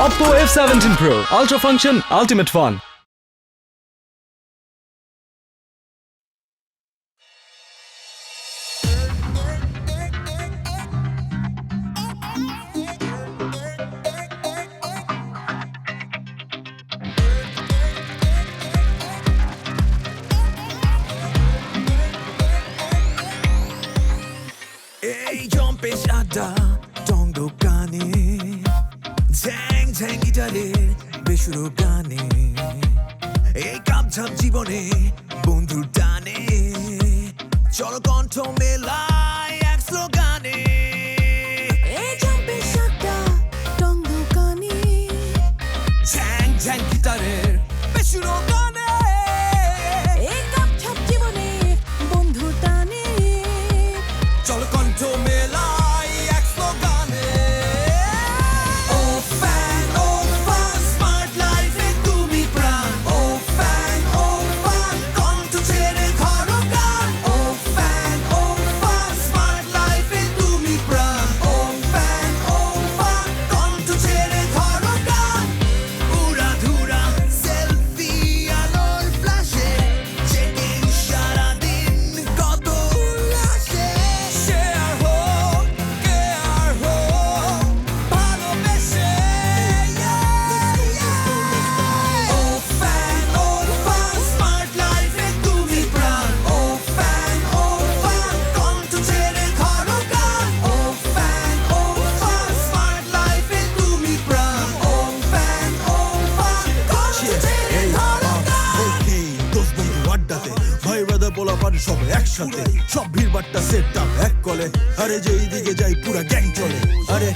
Oppo F17 Pro, Ultra Function, Ultimate Fun. এই জম্পে সাদা টঙ্গ কানে ঝ্যাং ঝ্যাং গিটারে বেসুরো গানে এই কামছাপ জীবনে বন্ধুর টানে চলো কণ্ঠ মেলায় এক স্লোগানে এই জম্পে সাদা টঙ্গ কানে ঝ্যাং ঝ্যাং গিটারের বেসুরো গানে এই কামছাপ জীবনে বন্ধু টানে চলো কণ্ঠ মেলায় এক স্লোগানে ও ফ্যান স্মার্ট লাইফে তুমি প্রাণ ও ফ্যান কণ্ঠ ছেড়ে ধরো গান ও ফ্যান স্মার্ট লাইফে তুমি প্রাণ ও ফ্যান কণ্ঠ ছেড়ে ধরো গান উড়া ধুরা সেলফি আলোর ফ্ল্যাশে চেকিং সারাদিন কত উল্লাসে শেয়ার হোক কেয়ার হোক ভালোবেসে ও ফ্যান স্মার্ট লাইফে তুমি প্রাণ ও ফ্যান কণ্ঠ ছেড়ে ধরো গান ও ফ্যান স্মার্ট লাইফে তুমি প্রাণ ও ফ্যান কণ্ঠ ছেড়ে ধরো গান দোষ বন্ধু আড্ডাতে ভাই ব্রাদার বলা পারি সব একসাথে সব ভিড় বাট্টা সেট আপ এক কলে আরে যেই দিকে যাই পুরা গ্যাং চলে আরে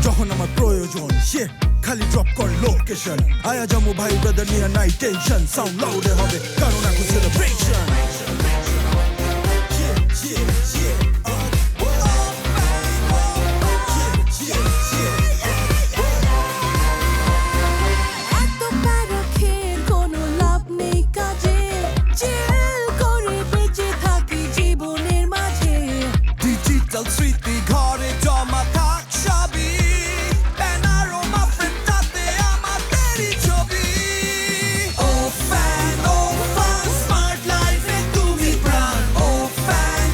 যখন আমার প্রয়োজন সে খালি ড্রপ কর লোকেশন আয়া যাবো ভাই ব্রাদার নিয়ে নাই টেনশন সাউন্ড লাউডে হবে কারণ এখন সেলিব্রেশন এত প্যারা খেয়ে কোনো লাভ নেই কাজে চিল করে বেঁচে থাকি জীবনের মাঝে ডিজিটাল স্মৃতি ঘরে জমা থাক সবই প্যানারোমা ফ্রেমটাতে আমাদেরই ছবি ও ফ্যান স্মার্ট লাইফে তুমি প্রাণ ও fan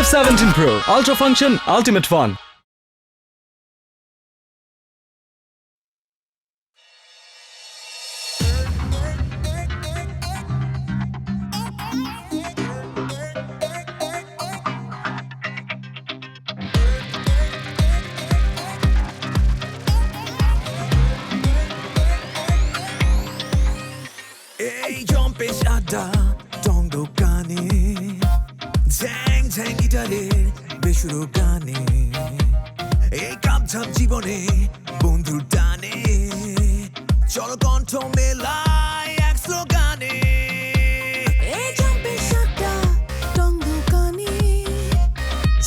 F17 Pro Ultra Function Ultimate Fun. এই জম্পেশ আড্ডা টঙ্গ কানে ঝ্যাং ঝ্যাং গিটারের বেসুরো গানে এই কাপঝাপ জীবনে বন্ধুর টানে চলো কণ্ঠ মেলায় এক স্লোগানে এই জম্পের সাতটা টঙ্গ কানে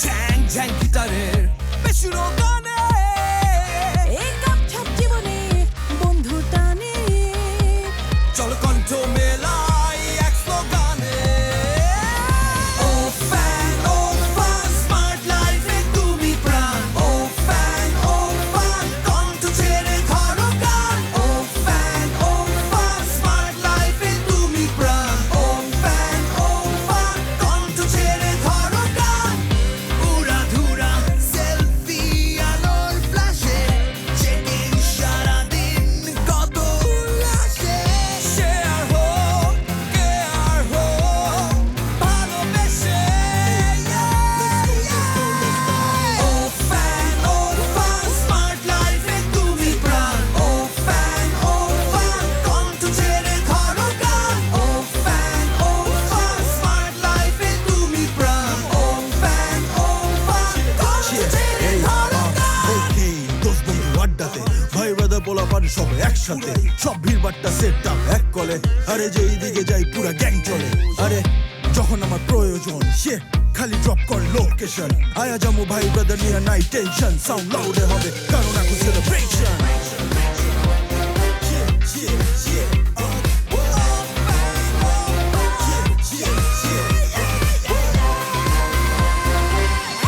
ঝ্যাং ঝ্যাং গিটারের বেসুরো গানে এই কাপছাপ জীবনে বন্ধু টানে চলো কণ্ঠ মেলায় এক স্লোগানে ও ফ্যান ও ফান স্মার্ট লাইফে তুমি প্রাণ ও ফ্যান ও ফান কণ্ঠ ছেড়ে ধরো গান ও ফ্যান ও ফান স্মার্ট লাইফে তুমি প্রাণ ও ফ্যান ও ফান কণ্ঠ ছেড়ে ধরো গান উড়া ধুরা সেলফি আলোর ফ্ল্যাশে চেকিং সারাদিন কত উল্লাসে শেয়ার হোক কেয়ার হোক ভালোবেসে ও ফ্যান ও ফান স্মার্ট লাইফে তুমি প্রাণ ও ফ্যান ও ফান কণ্ঠ ছেড়ে ধরো গান ও ফ্যান ও ফান স্মার্ট লাইফে তুমি প্রাণ ও ফ্যান ও ফান কণ্ঠ ছেড়ে ধরো গান ওকে দোস্ত বন্ধু আড্ডাতে ভাই ব্রাদার পোলা পান সব একসাথে সব ভিড় বাট্টা সেট আপ এক কলে আরে যেই দিকে যাই পুরা গ্যাং চলে আরে যখন আমার প্রয়োজন সে খালি ড্রপ কর লোকেশন আয়া জামু ভাই ব্রাদার নিয়ে নাই টেনশন সাউন্ড লাউডে হবে কারণ এখন সেলিব্রেশন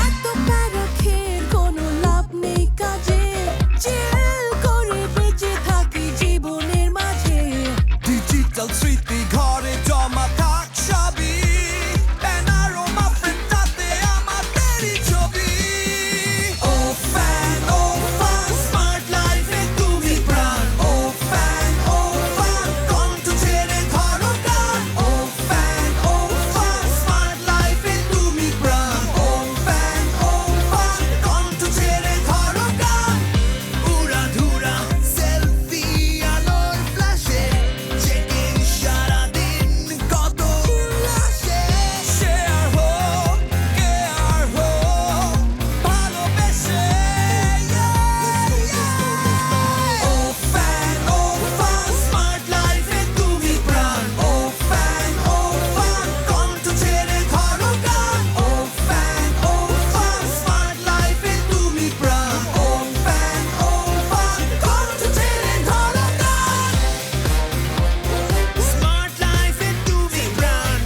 এত প্যারাখের কোনো লাভ নেই কাজে চিল করে বেঁচে থাকি জীবনের মাঝে ডিজিটাল স্মৃতি ঘরে জমা থাক সবই প্যানারোমা ফ্রেন্ডটাতে আমাদেরই ছবি ও ফ্যান ও ফান স্মার্ট লাইফে তুমি প্রাণ ও ফ্যান ও ফান কণ্ঠ ছেড়ে ধরো গান ও ফ্যান ও ফান স্মার্ট লাইফে তুমি প্রাণ ও ফ্যান ও ফান কণ্ঠ ছেড়ে ধরো গান উড়া ধুরা সেলফি আলোর ফ্ল্যাশে চেকিং সারাদিন কত উল্লাসে শেয়ার হোক কেয়ার হোক ভালোবেসে ও ফ্যান ও ফান স্মার্ট লাইফে তুমি প্রাণ ও ফ্যান ও ফান কণ্ঠ ছেড়ে ধরো গান ও ফ্যান ও ফান স্মার্ট লাইফে তুমি প্রাণ ও ফ্যান ও ফান কণ্ঠ ছেড়ে ধরো গান স্মার্ট লাইফে তুমি প্রাণ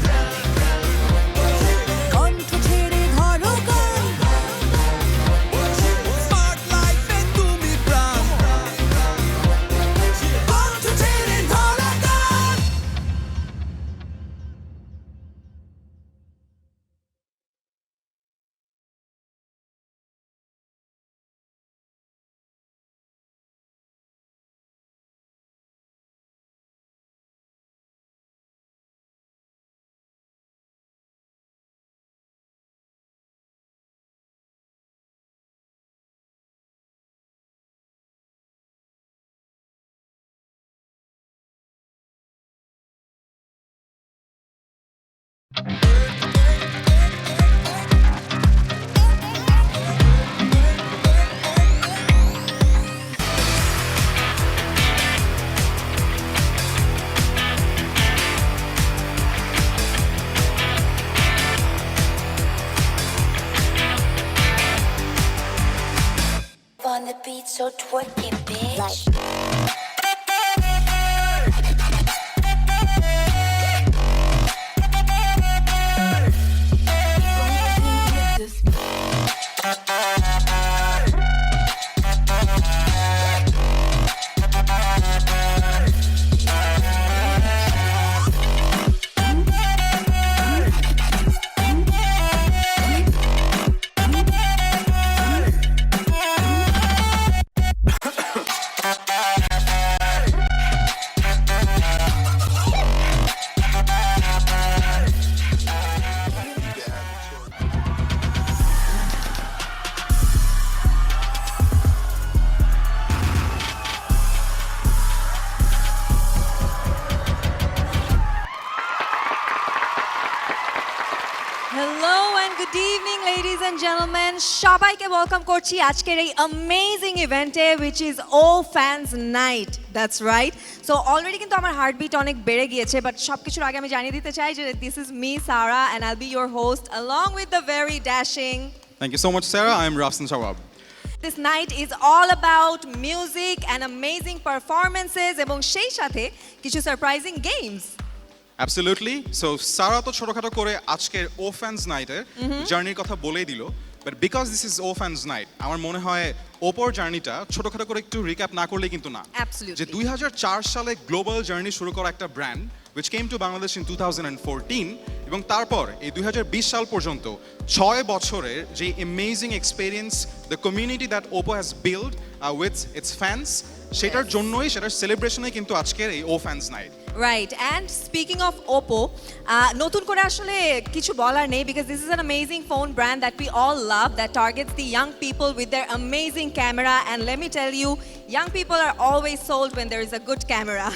কণ্ঠ ছেড়ে ধরো গান স্মার্ট লাইফে তুমি প্রাণ কণ্ঠ ছেড়ে ধরো গান On the beat, so twerk it, bitch. gentlemen, সবাইকে ওয়েলকাম করছি আজকের এই অ্যামেজিং ইভেন্টে which is O Fans Night. That's right. So already কিন্তু আমার হার্টবিট অনেক বেড়ে গিয়েছে, বাট সবকিছুর আগে আমি জানিয়ে দিতে চাই যে this is me Sarah and I'll be your host along with the very dashing. Thank you so much, Sarah. I am Rafsan Shawab. This night is all about music and amazing performances এবং সেই সাথে কিছু surprising games. Absolutely so সারা তো ছোটখাটো করে আজকের ও fans নাইটের জার্নির কথা বলেই দিল, but because this is O fans night আমার মনে হয় ওপোর জার্নিটা ছোটখাটো করে একটু রিক্যাপ না করলে কিন্তু না। Absolutely. যে 2004 সালে গ্লোবাল জার্নি শুরু করা একটা brand which came to Bangladesh in 2014 এবং তারপর এই 2020 সাল পর্যন্ত 6 বছরের যে amazing experience the community that Oppo has build with its fans, সেটার জন্যই সেটার সেলিব্রেশনে কিন্তু আজকের এই ও fans night. Right, and speaking of Oppo, নতুন করে আসলে কিছু বলার নেই because this is an amazing phone brand that we all love that targets the young people with their amazing camera, and let me tell you, young people are always sold when there is a good camera.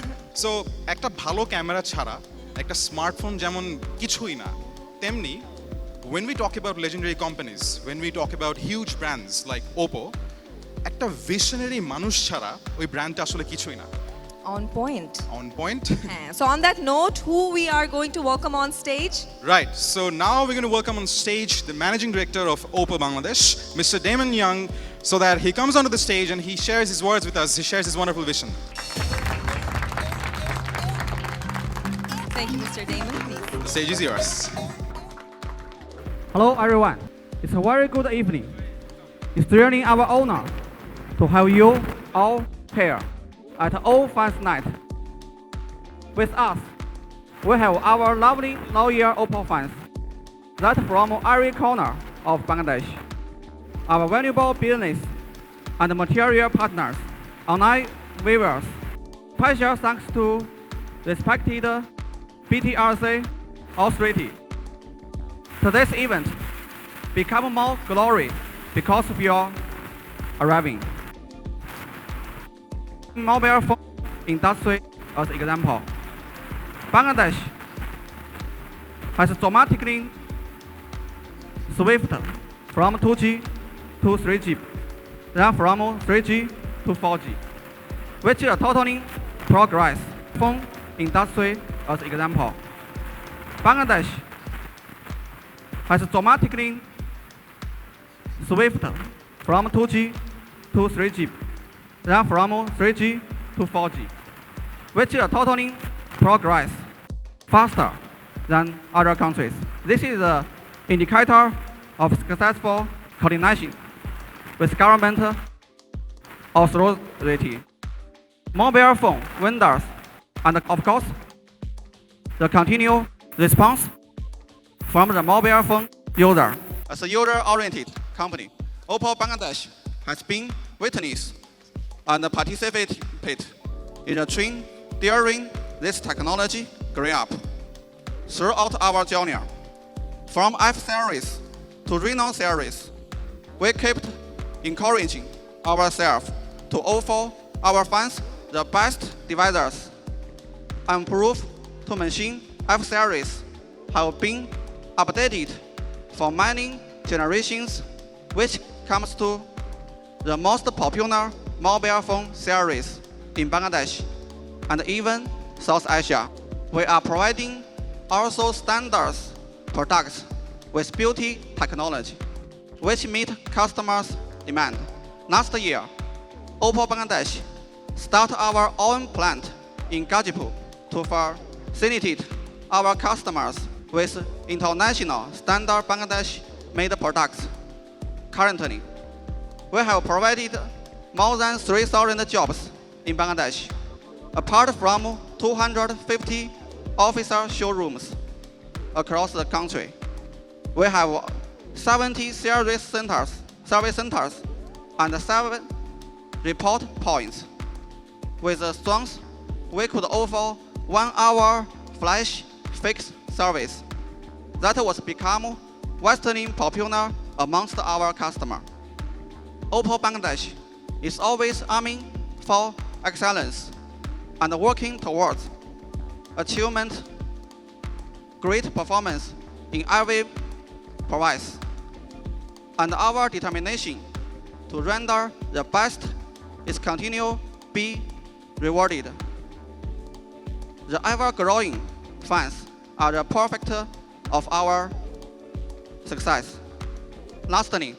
So একটা ভালো camera ছাড়া একটা smartphone যেমন কিছুই না, তেমনি when we talk about legendary companies, when we talk about huge brands like Oppo, একটা visionary মানুষ ছাড়া ওই ব্র্যান্ডটা আসলে কিছুই না। On point. On point. So on that note, who we are going to welcome on stage? Right, so now we're going to welcome on stage the managing director of Oppo Bangladesh, Mr. Damon Young, so that he comes onto the stage and he shares his words with us, he shares his wonderful vision. Thank you, Mr. Damon. Please. The stage is yours. Hello everyone, it's a very good evening. It's really our honor to have you all here at All Fans Night. With us, we have our lovely loyal Oppo fans that from every corner of Bangladesh, our valuable business and material partners, online viewers. Special thanks to respected BTRC authority. Today's event become more glory because of your arriving. Mobile phone industry as example, Bangladesh has dramatically switched from 2G to 3G, then from 3G to 4G, which is a totally progress. Phone industry as example, Bangladesh has dramatically switched from 2G to 3G, then from 3G to 4G, which is a totally progress faster than other countries. This is an indicator of successful coordination with government authority, mobile phone vendors, and of course, the continued response from the mobile phone user. As a user-oriented company, Oppo Bangladesh has been witness and participate in the trend during this technology growing up. Throughout our journey, from F series to Reno series, we kept encouraging ourselves to offer our fans the best devices. I'm proof to mention F series have been updated for many generations, which comes to the most popular mobile phone series in Bangladesh and even South Asia. We are providing also standards products with beauty technology, which meet customers' demand. Last year, Oppo Bangladesh started our own plant in Gazipur to facilitate our customers with international standard Bangladesh-made products. Currently, we have provided more than 3,000 jobs in Bangladesh, apart from 250 officer showrooms across the country. We have 70 service centers, and 7 report points. With the strength, we could offer 1-hour flash fixed service that was become vastly popular amongst our customers. Oppo Bangladesh is always aiming for excellence and working towards achievement, great performance in every province. and our determination to render the best is continue be rewarded. The ever-growing fans are the perfect of our success. Lastly,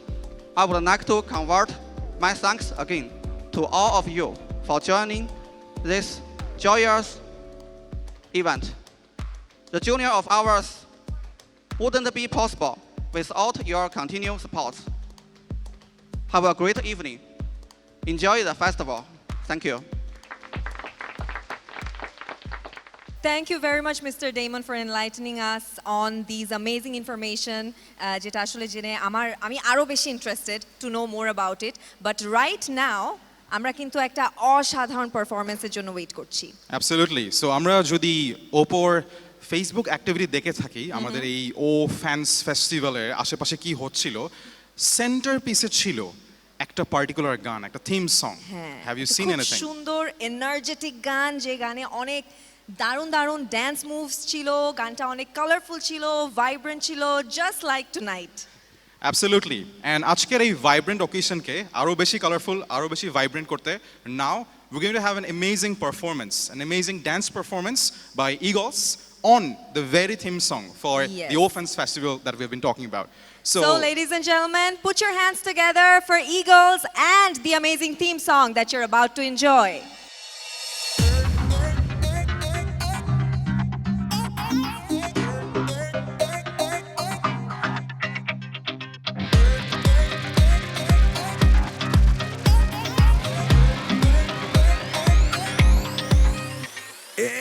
I would like to convert my thanks again to all of you for joining this joyous event. The junior of ours wouldn't be possible without your continued support. Have a great evening. Enjoy the festival. Thank you. Thank you very much, Mr. Damon, for enlightening us on these amazing information. যেটা আসলে জেনে আমি আরো বেশি interested to know more about it. But right now, আমরা কিন্তু একটা অসাধারণ পারফরম্যান্সের জন্য ওয়েট করছি। অ্যাবসলিউটলি। সো আমরা যদি ওপোর ফেসবুক অ্যাক্টিভিটি দেখে থাকি আমাদের এই ও ফ্যান্স ফেস্টিভ্যালের আশেপাশে কি হচ্ছিল, সেন্টার পিসে ছিল একটা পার্টিকুলার গান, একটা theme song. Have you seen anything? সুন্দর এনার্জেটিক গান, যে গানে অনেক দারুণ দারুণ ড্যান্স মুভস ছিল, গানটা অনেক কালারফুল ছিল, ভাইব্রেন্ট ছিল, just like tonight. Absolutely. And আজকের এই ভাইব্রেন্ট অকেশনকে আরও বেশি কালারফুল, আরও বেশি ভাইব্রেন্ট করতে নাও we're going to have an amazing performance, an amazing dance performance by Eagles on the very theme song for the O-Fans Festival that we've been talking about. So ladies and gentlemen, put your hands together for Eagles and the amazing theme song that you're about to enjoy.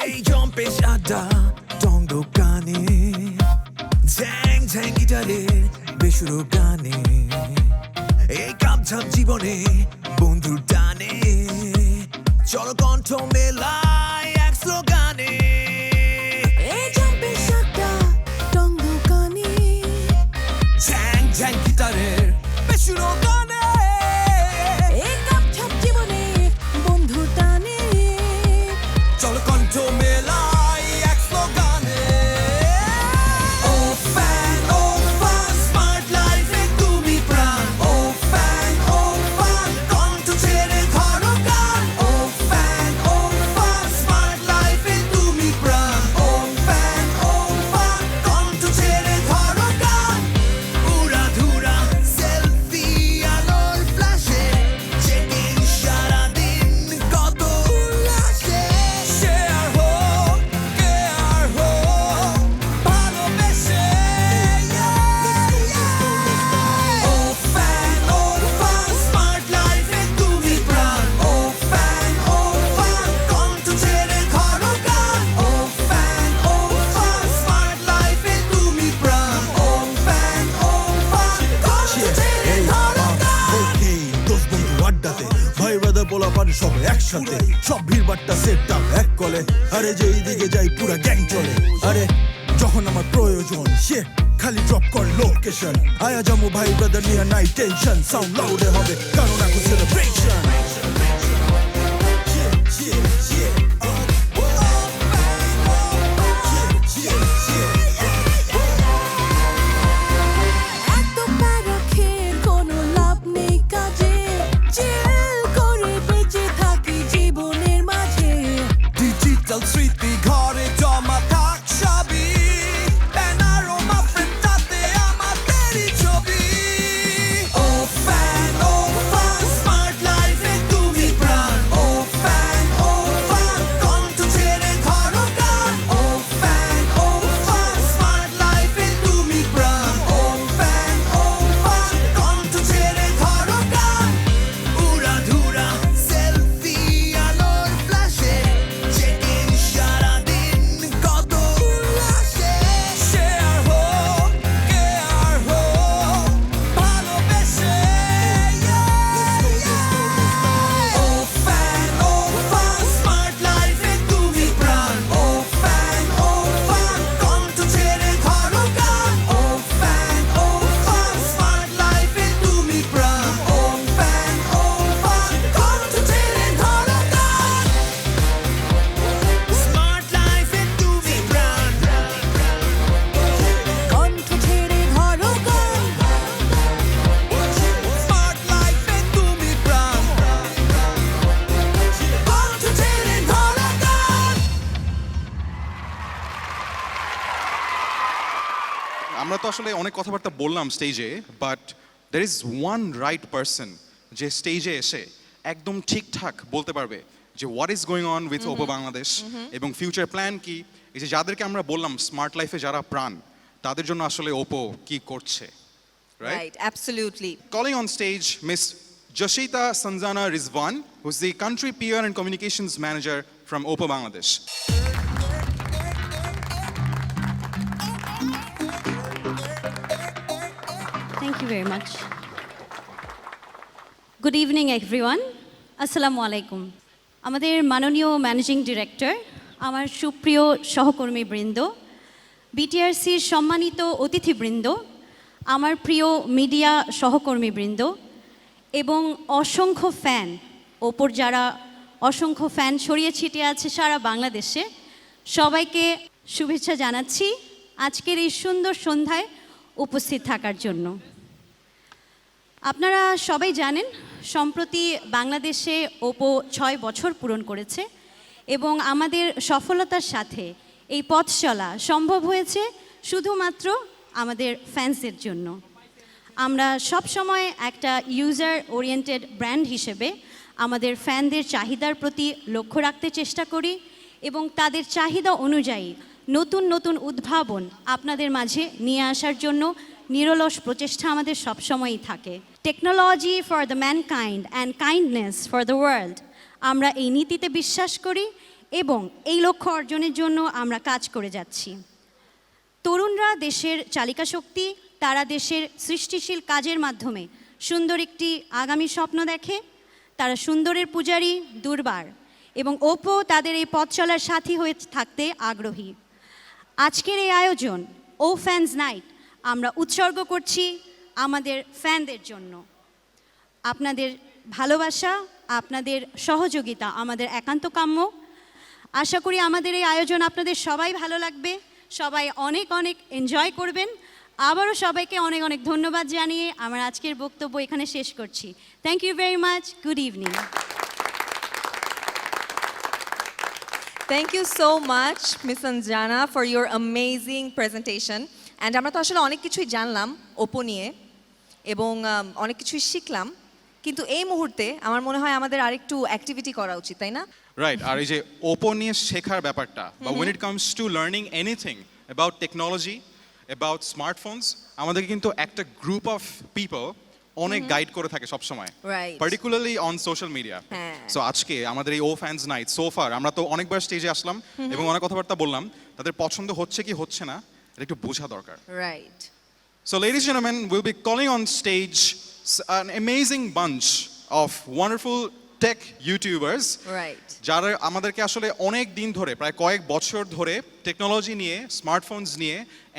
এই জম্পে সাদা টং দোকানে Zhang Zhang গিটারে বেসুরো গানে এই কামছাপ জীবনে বন্ধুর টানে চলো কণ্ঠ মেলায় এক স্লোগানে এই জম্পে সাদা টং দোকানে ঝ্যাং ঝ্যাং গিটারের বেসুরো গানে এই কাপছাপ জীবনে বন্ধু টানে চলো কণ্ঠ মেলায় এক স্লোগানে ও ফ্যান স্মার্ট লাইফে তুমি প্রাণ ও ফ্যান কণ্ঠ ছেড়ে ধরো গান ও ফ্যান স্মার্ট লাইফে তুমি প্রাণ ও ফ্যান কণ্ঠ ছেড়ে ধরো গান উড়া ধুরা সেলফি আলোর ফ্ল্যাশে চেকিং সারাদিন কত উল্লাসে শেয়ার হোক কেয়ার হোক ভালোবেসে ও ফ্যান স্মার্ট লাইফে তুমি প্রাণ ও ফ্যান কণ্ঠ ছেড়ে ধরো গান ও ফ্যান স্মার্ট লাইফে তুমি প্রাণ ও ফ্যান কণ্ঠ ছেড়ে ধরো গান Okay, দোষ বন্ধু আড্ডাতে ভাই ব্রাদার বলা পান সব একসাথে সব ভিড়বাট্টা সেট আপ এক কলে আরে যেই দিকে যাই পুরা গ্যাং চলে আরে যখন আমার প্রয়োজন সে খালি ড্রপ কর লোকেশন আয়া যাবো ভাই ব্রাদার নিয়ে নাই টেনশন সাউন্ড লাউডে হবে কারণ এখন সেলিব্রেশন এত প্যারা খেয়ে কোনো লাভ নেই কাজে চিল করে বেঁচে থাকি জীবনের মাঝে ডিজিটাল স্মৃতি ঘরে জমা থাক সবই প্যানারোমা ফ্রেমটাতে আমাদেরই ছবি ও ফ্যান আসলে অনেক কথাবার্তা বললাম স্টেজে, but there is one right person যে স্টেজে এসে একদম ঠিকঠাক বলতে পারবে যে what is going on with Oppo Bangladesh এবং ফিউচার প্ল্যান কি। এই যে যাদেরকে আমরা বললাম স্মার্ট লাইফে যারা প্রাণ, তাদের জন্য আসলে ওপো কি করছে, right? Right, absolutely. Calling on stage Miss Jashita Sanjana Rizwan, who's the Country PR and Communications Manager from Oppo Bangladesh. Thank you very much. Good evening, everyone. Assalamu alaikum. আমাদের মাননীয় ম্যানেজিং ডিরেক্টর, আমার সুপ্রিয় সহকর্মীবৃন্দ, বিটিআরসির সম্মানিত অতিথিবৃন্দ, আমার প্রিয় মিডিয়া সহকর্মীবৃন্দ এবং অসংখ্য ফ্যান, ওপোর যারা অসংখ্য ফ্যান ছড়িয়ে ছিটিয়ে আছে সারা বাংলাদেশে, সবাইকে শুভেচ্ছা জানাচ্ছি আজকের এই সুন্দর সন্ধ্যায় উপস্থিত থাকার জন্য। আপনারা সবাই জানেন সম্প্রতি বাংলাদেশে ওপো 6 বছর পূরণ করেছে এবং আমাদের সফলতার সাথে এই পথ চলা সম্ভব হয়েছে শুধুমাত্র আমাদের ফ্যান্সদের জন্য। আমরা সব সময় একটা ইউজার ওরিয়েন্টেড ব্র্যান্ড হিসেবে আমাদের ফ্যানদের চাহিদার প্রতি লক্ষ্য রাখতে চেষ্টা করি এবং তাদের চাহিদা অনুযায়ী নতুন নতুন উদ্ভাবন আপনাদের মাঝে নিয়ে আসার জন্য নিরলস প্রচেষ্টা আমাদের সবসময়ই থাকে। Technology for the mankind and kindness for the world, আমরা এই নীতিতে বিশ্বাস করি এবং এই লক্ষ্য অর্জনের জন্য আমরা কাজ করে যাচ্ছি। তরুণরা দেশের চালিকা শক্তি, তারা দেশের সৃষ্টিশীল কাজের মাধ্যমে সুন্দর একটি আগামী স্বপ্ন দেখে, তারা সুন্দরের পূজারী, দুর্বার, এবং ওপো তাদের এই পথ চলার সাথী হয়ে থাকতে আগ্রহী। আজকের এই আয়োজন ও ফ্যান্স নাইট আমরা উৎসর্গ করছি আমাদের ফ্যানদের জন্য। আপনাদের ভালোবাসা, আপনাদের সহযোগিতা আমাদের একান্ত কাম্য। আশা করি আমাদের এই আয়োজন আপনাদের সবাই ভালো লাগবে, সবাই অনেক অনেক এনজয় করবেন। আবারও সবাইকে অনেক অনেক ধন্যবাদ জানিয়ে আমার আজকের বক্তব্য এখানে শেষ করছি। Thank you very much. Good evening. Thank you so much, Miss Sanjana, for your amazing presentation. And আমরা তো আসলে অনেক কিছুই জানলাম ওপো নিয়ে এবং অনেক কিছুই শিখলাম, কিন্তু এই মুহূর্তে আমার মনে হয় আমাদের আরেকটু অ্যাক্টিভিটি করা উচিত, তাই না? রাইট, আর এই যে ওপো নিয়ে শেখার ব্যাপারটা, বা when it comes to learning anything about technology, about smartphones, আমাদেরকে কিন্তু একটা গ্রুপ অফ পিপল অনেক গাইড করে থাকে সব সময়, Right. Particularly on social media. হ্যাঁ। সো আজকে আমাদের এই ও ফ্যান্স নাইট সোফার আমরা তো অনেকবার স্টেজে আসলাম এবং অনেক কথাবার্তা বললাম, তাদের পছন্দ হচ্ছে কি হচ্ছে না এটা একটু বোঝা দরকার। Right. So, ladies and gentlemen, we'll be calling on stage an amazing bunch of wonderful tech YouTubers. Right. যারা আমাদেরকে আসলে অনেক দিন ধরে, প্রায় কয়েক বছর ধরে টেকনোলজি নিয়ে, স্মার্টফোনস নিয়ে,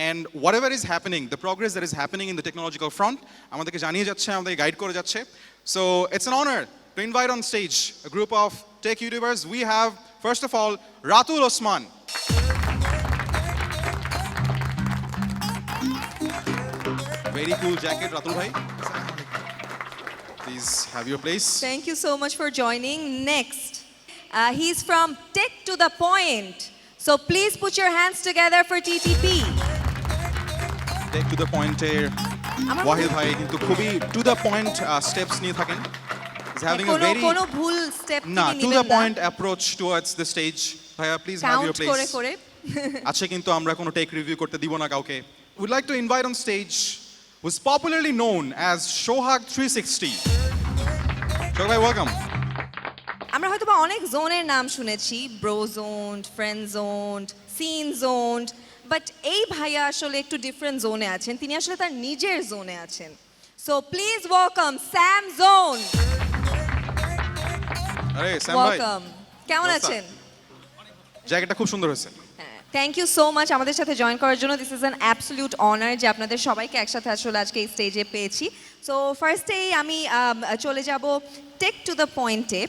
and whatever is happening, the progress that is happening in the technological front, আমাদেরকে জানিয়ে যাচ্ছে, আমাদেরকে গাইড করে যাচ্ছে। So, it's an honor to invite on stage a group of tech YouTubers. We have, first of all, Ratul Osman. Very cool jacket, Ratul bhai. Please have your place. Thank you so much for joining. Next, he's from Tech to the Point. So please put your hands together for TTP. Take to the point এর ওয়াহিদ ভাই কিন্তু খুবই to the point steps নিয়ে থাকেন। He's having a very কোনো ভুল step না তিনি টু নেবেন দ্য না। Point approach towards the stage. ভাইয়া প্লিজ হ্যাভ ইউর কাউন্ট করে প্লেস। করে। আচ্ছা, কিন্তু আমরা কোনো টেক রিভিউ করতে দিব না কাউকে। We'd like to invite on stage who's popularly known as Shohag 360. Shohag bhai, welcome. আমরা হয়তো বা অনেক জোনের নাম শুনেছি, bro zone, friend zone, seen zone, but এই ভাইয়া আসলে একটু ডিফারেন্ট জোনে আছেন, তিনি আসলে তার নিজের জোনে আছেন। So please welcome Sam zone. আরে স্যাম ভাই, ওয়েলকাম। কেমন নমস্কার। আছেন? জায়গাটা খুব সুন্দর হয়েছে। থ্যাংক ইউ সো মাচ আমাদের সাথে জয়েন করার জন্য। This is an absolute honour যে আপনাদের সবাইকে একসাথে আসলে আজকে এই স্টেজে পেয়েছি। সো ফার্স্টেই আমি চলে যাব টেক টু দ্য পয়েন্টে,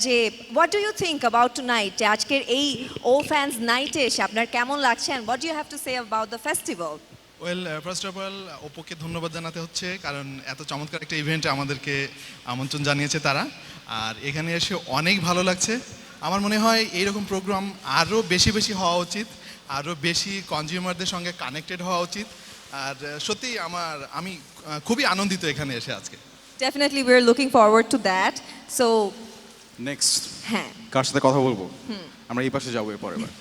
যে what do you think about tonight, যে আজকের এই ও ফ্যান্স নাইটে এসে আপনার কেমন লাগছে, and what do you have to say about the festival? Well, first of all ওপোকে ধন্যবাদ জানাতে হচ্ছে, কারণ এত চমৎকার একটা ইভেন্টে আমাদেরকে আমন্ত্রণ জানিয়েছে তারা। আর এখানে এসে অনেক ভালো লাগছে। আমার মনে হয় এইরকম প্রোগ্রাম আরও বেশি বেশি হওয়া উচিত, আরও বেশি কনজিউমারদের সঙ্গে কানেক্টেড হওয়া উচিত। আর সত্যি আমি খুবই আনন্দিত এখানে এসে আজকে। Definitely we are looking forward to that. So next হ্যাঁ, কার সাথে কথা বলবো? আমরা এই পাশে যাবো এরপর। এবার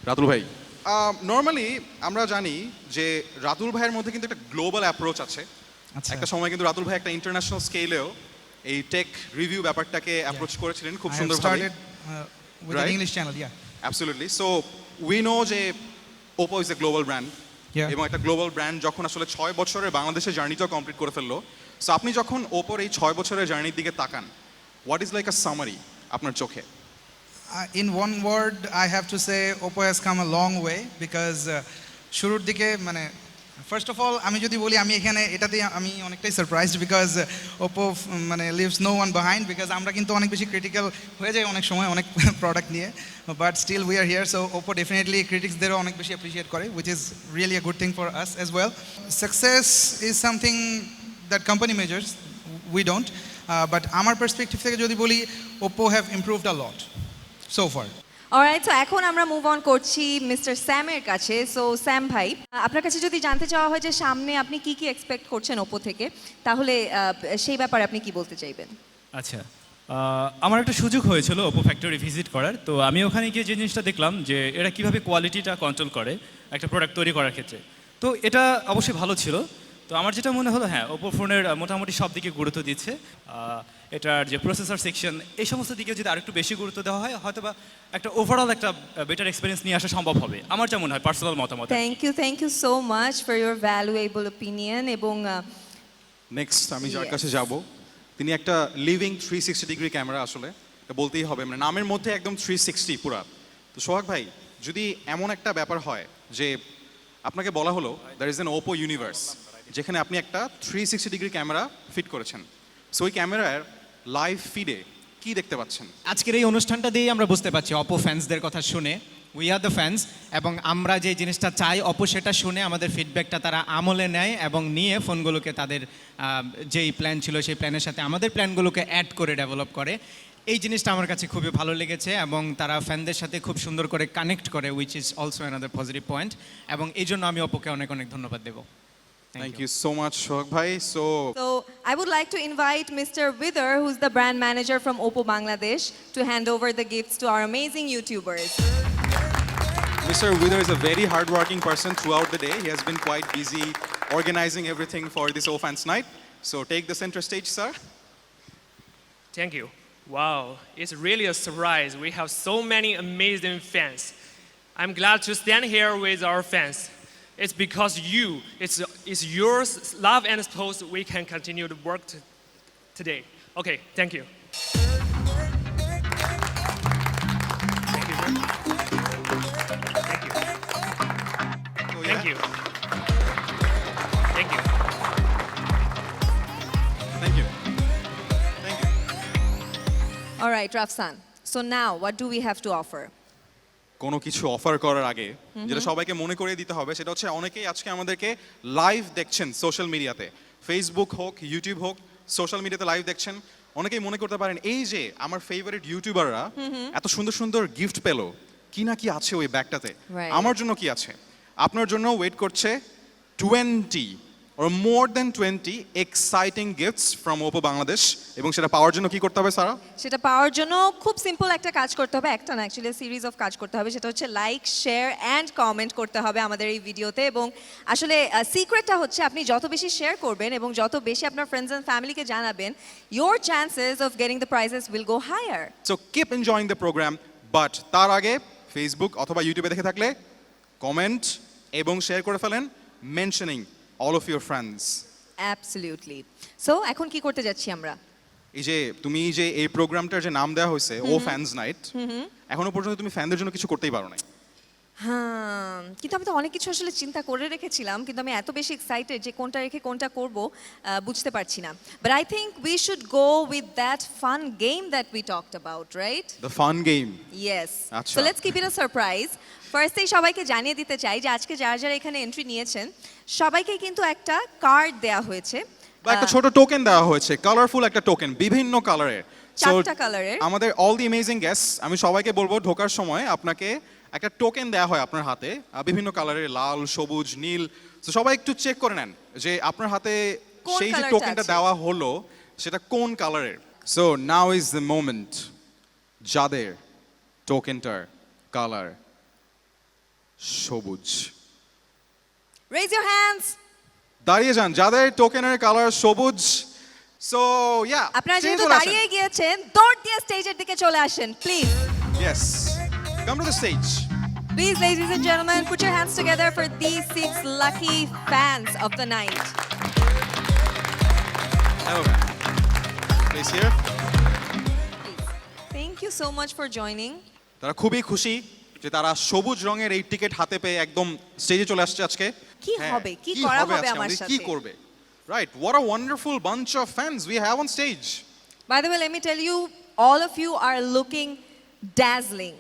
রাতুল ভাই, নর্মালি আমরা জানি যে রাতুল ভাইয়ের মধ্যে কিন্তু একটা গ্লোবাল অ্যাপ্রোচ আছে। একটা সময় কিন্তু রাতুল ভাই একটা ইন্টারন্যাশনাল স্কেলেও এই টেক রিভিউ ব্যাপারটাকে অ্যাপ্রোচ করেছিলেন খুব সুন্দরভাবে। with an English channel, yeah. Absolutely. So we know যে Oppo is a global brand, Yeah. এবং একটা গ্লোবাল ব্র্যান্ড যখন আসলে 6 বছরের বাংলাদেশের জার্নিটাও কমপ্লিট করে ফেললো, সো আপনি যখন ওপোর এই 6 বছরের জার্নির দিকে তাকান, what is like a summary আপনার চোখে? In one word, I have to say Oppo has come a long way because শুরুর দিকে মানে ফার্স্ট অফ অল আমি যদি বলি আমি এখানে এটাতে আমি অনেকটাই সারপ্রাইজড বিকজ Oppo মানে leaves no one behind, because আমরা কিন্তু অনেক বেশি ক্রিটিক্যাল হয়ে যাই অনেক সময় অনেক প্রোডাক্ট নিয়ে, but still we are here. So Oppo definitely ক্রিটিক্সদেরও অনেক বেশি অ্যাপ্রিসিয়েট করে, which is really a good thing for us as well. Success is something that company measures, we don't, but আমার পার্সপেক্টিভ থেকে যদি বলি Oppo have improved a lot so far. Alright, so এখন আমরা মুভ অন করছি mister স্যামের কাছে। So Sam ভাই, আপনার কাছে যদি জানতে চাওয়া হয় যে সামনে আপনি কি কি এক্সপেক্ট করছেন ওপো থেকে, তাহলে সেই ব্যাপারে আপনি কি বলতে চাইবেন? আচ্ছা, আমার একটা সুযোগ হয়েছিল ওপো ফ্যাক্টরি ভিজিট করার, তো আমি ওখানে গিয়ে যে জিনিসটা দেখলাম যে এরা কীভাবে কোয়ালিটিটা কন্ট্রোল করে একটা প্রোডাক্ট তৈরি করার ক্ষেত্রে, তো এটা অবশ্যই ভালো ছিল। তো আমার যেটা মনে হলো, হ্যাঁ, ওপো ফোনের মোটামুটি সব দিকে গুরুত্ব দিচ্ছে। এটার যে প্রসেসর সেকশন, এই সমস্ত দিকে যদি আরেকটু বেশি গুরুত্ব দেওয়া হয়, হয়তো বা একটা ওভারঅল একটা বেটার এক্সপিরিয়েন্স নিয়ে আসা সম্ভব হবে, আমার যা মনে হয় পার্সোনাল মতামত। Thank you so much for your valuable opinion. এবং নেক্সট আমি যার কাছে যাব, তিনি একটা লিভিং 360 ডিগ্রি ক্যামেরা, আসলে এটা বলতেই হবে, মানে নামের মধ্যে একদম 360 পুরা। তো সোহাগ ভাই, যদি এমন একটা ব্যাপার হয় যে আপনাকে বলা হলো there is an Oppo universe, যেখানে আপনি একটা 360 ডিগ্রি ক্যামেরা ফিট করেছেন, সো ওই ক্যামেরার লাইভ ফিডে কি দেখতে পাচ্ছেন? আজকের এই অনুষ্ঠানটা দিয়েই আমরা বুঝতে পারছি অপো ফ্যান্সদের কথা শুনে, উই আর দ্য ফ্যান্স, এবং আমরা যে জিনিসটা চাই অপো সেটা শুনে আমাদের ফিডব্যাকটা তারা আমলে নেয় এবং নিয়ে ফোনগুলোকে তাদের যেই প্ল্যান ছিল সেই প্ল্যানের সাথে আমাদের প্ল্যানগুলোকে অ্যাড করে ডেভেলপ করে। এই জিনিসটা আমার কাছে খুবই ভালো লেগেছে এবং তারা ফ্যানদের সাথে খুব সুন্দর করে কানেক্ট করে, which is also another positive point, এবং এই জন্য আমি অপোকে অনেক অনেক ধন্যবাদ দেবো। Thank you so much, Shohak bhai. So I would like to invite Mr. Wither, who's the brand manager from Oppo Bangladesh, to hand over the gifts to our amazing YouTubers. Mr. Wither is a very hardworking person throughout the day. He has been quite busy organizing everything for this O Fans Night. So take the center stage, sir. Thank you. Wow, it's really a surprise. We have so many amazing fans. I'm glad to stand here with our fans. It's because it's your love and support we can continue to work today. Okay, thank you. Thank you. Thank you. Thank you. Thank you. Thank you. All right, Rafsan. So now, what do we have to offer? কোনো কিছু offer করার আগে যেটা সবাইকে মনে করিয়ে দিতে হবে, সেটা হচ্ছে অনেকেই আজকে আমাদেরকে লাইভ দেখছেন সোশ্যাল মিডিয়াতে, ফেসবুক হোক, ইউটিউব হোক, সোশ্যাল মিডিয়াতে লাইভ দেখছেন। অনেকেই মনে করতে পারেন এই যে আমার ফেভারিট ইউটিউবাররা এত সুন্দর সুন্দর গিফট পেলো, কি না কি আছে ওই ব্যাগটাতে, আমার জন্য কি আছে? আপনার জন্য ওয়েট করছে 20 or more than 20 exciting gifts from Oppo Bangladesh, এবং সেটা পাওয়ার জন্য কি করতে হবে সারা? সেটা পাওয়ার জন্য খুব সিম্পল একটা কাজ করতে হবে, একটা না অ্যাকচুয়ালি সিরিজ অফ কাজ করতে হবে। সেটা হচ্ছে লাইক, শেয়ার অ্যান্ড কমেন্ট করতে হবে আমাদের এই ভিডিওতে। এবং আসলে সিক্রেটটা হচ্ছে আপনি যত বেশি শেয়ার করবেন এবং যত বেশি আপনার ফ্রেন্ডস অ্যান্ড ফ্যামিলিকে জানাবেন, your chances of getting the prizes will go higher. So keep enjoying the program, but তার আগে ফেসবুক অথবা ইউটিউবে দেখে থাকলে কমেন্ট এবং শেয়ার করে ফেলেন, mentioning all of your friends. Absolutely. So এখন কি করতে যাচ্ছি আমরা? এই যে তুমি যে এই প্রোগ্রামটার যে নাম দেওয়া হয়েছে ও ফ্যান্স নাইট, এখনো পর্যন্ত তুমি ফ্যানদের জন্য কিছু করতেই পারো না। হ্যাঁ, কিন্তু আমি তো অনেক কিছু আসলে চিন্তা করে রেখেছিলাম, কিন্তু আমি এত বেশি এক্সাইটেড যে কোনটা রেখে কোনটা করব বুঝতে পারছি না। But I think we should go with that fun game that we talked about, right? The fun game. Yes. So let's keep it a surprise. ফার্স্টেই সবাইকে জানিয়ে দিতে চাই যে আজকে যারা যারা এখানে এন্ট্রি নিয়েছেন সবাইকে কিন্তু একটা কার্ড দেওয়া হয়েছে, বা একটা ছোট টোকেন দেওয়া হয়েছে, কালারফুল একটা টোকেন, বিভিন্ন কালারের, 4টা কালারের। আমাদের অল দি অ্যামেজিং গেস্টস, আমি সবাইকে বলবো ঢোকার সময় আপনাকে একটা টোকেন দেওয়া হয় আপনার হাতে বিভিন্ন কালারের, লাল, সবুজ, নীল। তো সবাই একটু চেক করে নেন যে আপনার হাতে কোন সেই যে কালারটা টোকেনটা আছে? দেওয়া হলো সেটা কোন কালারের। So now is the moment, যাদের টোকেনটার কালার সবুজ রেজ ইওর হ্যান্ডস। দাঁড়িয়ে যান যাদের টোকেনের কালার সবুজ। সো ইয়া, আপনারা যেহেতু দাঁড়িয়ে গিয়েছেন, দৌড় দিয়ে স্টেজের দিকে চলে আসেন please. Yes, come to the stage. Please, ladies and gentlemen, put your hands together for these 6 lucky fans of the night. Hello, please here. Thank you so much for joining. তারা খুবই খুশি যে তারা সবুজ রঙের এই টিকিট হাতে পেয়ে একদম স্টেজে চলে আসছে আজকে। কি হ্যাঁ, হবে, কি করা হবে হবে আজকে আমার আমাদের, কি সাথে? করবে? Right, what a wonderful bunch of fans we have on stage. By the way, let me tell you, all of you are looking dazzling.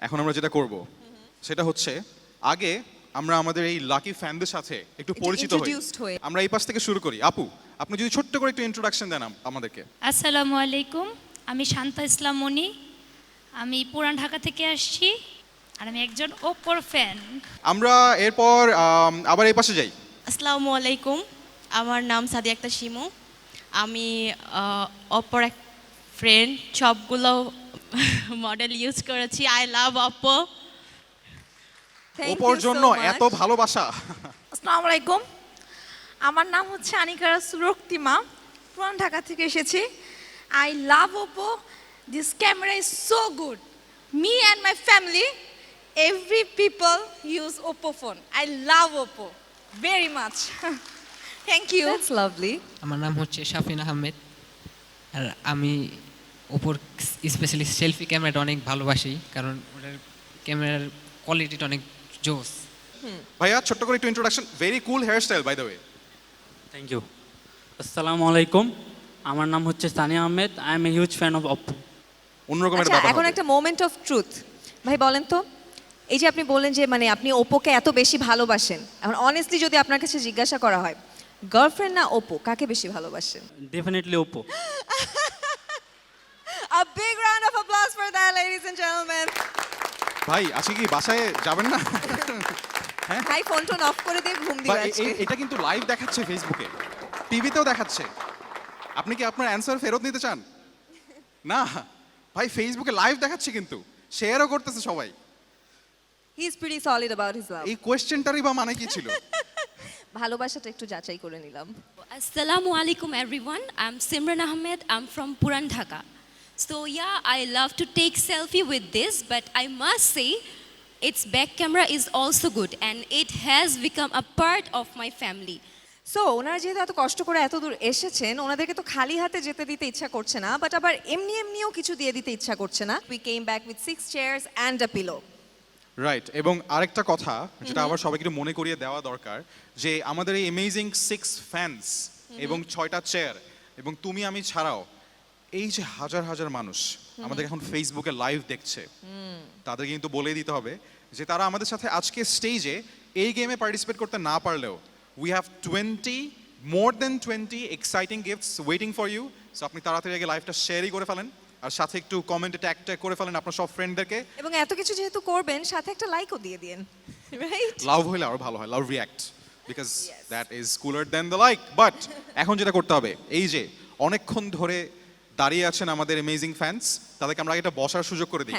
এখন আমরা যেটা করব সেটা হচ্ছে আগে আমরা আমাদের এই লাকি ফ্যানদের সাথে একটু পরিচিত হই। introduced হই। আমরা এই পাশ থেকে শুরু করি। আপু, আপনি যদি ছোট্ট করে একটু ইন্ট্রোডাকশন দেন আমাদেরকে। আসসালামু আলাইকুম, আমি শান্তা ইসলাম মনি, আমি পুরান ঢাকা থেকে আসছি আর আমি একজন ওপোর ফ্যান। আমরা এরপর আবার এই পাশে যাই। আসসালামু আলাইকুম, আমার নাম সাদিয়া আক্তার শিমু, আমি অপোর এক ফ্রেন্ড, সবগুলো মডেল ইউজ করেছি। I love Oppo. ওপোর জন্য এত ভালোবাসা। আসসালামু আলাইকুম, আমার নাম হচ্ছে আনিকা রাসুল রক্তিমা, পুরান ঢাকা থেকে এসেছি। I love Oppo, this camera is so good. Me and my family, every people use Oppo phone. I love Oppo very much. Thank you. That's lovely. আমার নাম হচ্ছে শাফিন আহমেদ, আর আমি ওপোর স্পেশালি সেলফি ক্যামেরাটা অনেক ভালোবাসি, কারণ ওটার ক্যামেরার কোয়ালিটিটা অনেক জোস। ভাইয়া ছোট্ট করে একটু introduction. Very cool hair style by the way. Thank you. আসসালামু আলাইকুম, আমার নাম হচ্ছে Sania Ahmed, I am a huge fan of Oppo. অন্যরকম একটা আচ্ছা, ব্যাপার এখন হবে। একটা মোমেন্ট অফ ট্রুথ। ভাই বলেন তো, এই যে আপনি বললেন যে মানে আপনি ওপোকে এত বেশি ভালোবাসেন, এখন অনেস্টলি যদি আপনার কাছে জিজ্ঞাসা করা হয়, গার্লফ্রেন্ড না ওপো, কাকে বেশি ভালোবাসেন? Definitely Oppo. A big round of applause for that, ladies and gentlemen. ভাই আজকে কি বাসায় যাবেন না? ভাই ফোন টোন অফ করে দিয়ে ঘুম দিবে আজকে। এটা কিন্তু লাইভ দেখাচ্ছে ফেসবুকে, টিভিতেও দেখাচ্ছে। আপনি কি আপনার অ্যানসার ফেরত নিতে চান? না ভাই, ফেসবুকে লাইভ দেখাচ্ছে কিন্তু, শেয়ারও করতেছে সবাই। He is pretty solid about his love. এই কোয়েশ্চেনটারই বা মানে কি ছিল? ভালোবাসাটা একটু যাচাই করে নিলাম। Assalamu alaikum everyone. I'm Simran Ahmed. I'm from Puran Dhaka. So yeah, I love to take selfie with this, but I must say its back camera is also good and it has become a part of my family. So ওনারা যেহেতু এত কষ্ট করে এত দূর এসেছেন, ওনাদেরকে তো খালি হাতে যেতে দিতে ইচ্ছা করছে না, বাট আবার এমনিও কিছু দিয়ে দিতে ইচ্ছা করছে না। We came back with 6 chairs and a pillow. Right, এবং আরেকটা কথা যেটা আবার সবাইকে একটু মনে করিয়ে দেওয়া দরকার, যে আমাদের এই অ্যামেজিং 6 ফ্যান্স এবং 6টা চেয়ার এবং তুমি আমি ছাড়াও এই যে হাজার হাজার মানুষ আমাদের এখন ফেসবুকে লাইভ দেখছে, তাদের কিন্তু বলে দিতে হবে যে তারা আমাদের সাথে আজকে স্টেজে এই গেমে পার্টিসিপেট করতে না পারলেও we have more than 20 exciting gifts waiting for you. So আপনি তাড়াতাড়ি আগে লাইভটা শেয়ারই করে ফেলেন, আর সাথে একটু কমেন্টে ট্যাগ করে ফেলেন আপনার সব ফ্রেন্ডদেরকে, এবং এত কিছু যেহেতু করবেন, সাথে একটা লাইকও দিয়ে দিন। রাইট, লাভ হইলে আরো ভালো হয়, love react, because that is cooler than the like. But এখন যেটা করতে হবে, এই যে অনেকক্ষণ ধরে দাঁড়িয়ে আছেন আমাদের অ্যামেজিং ফ্যান্স, তাদেরকে আমরা একটা বসার সুযোগ করে দিই।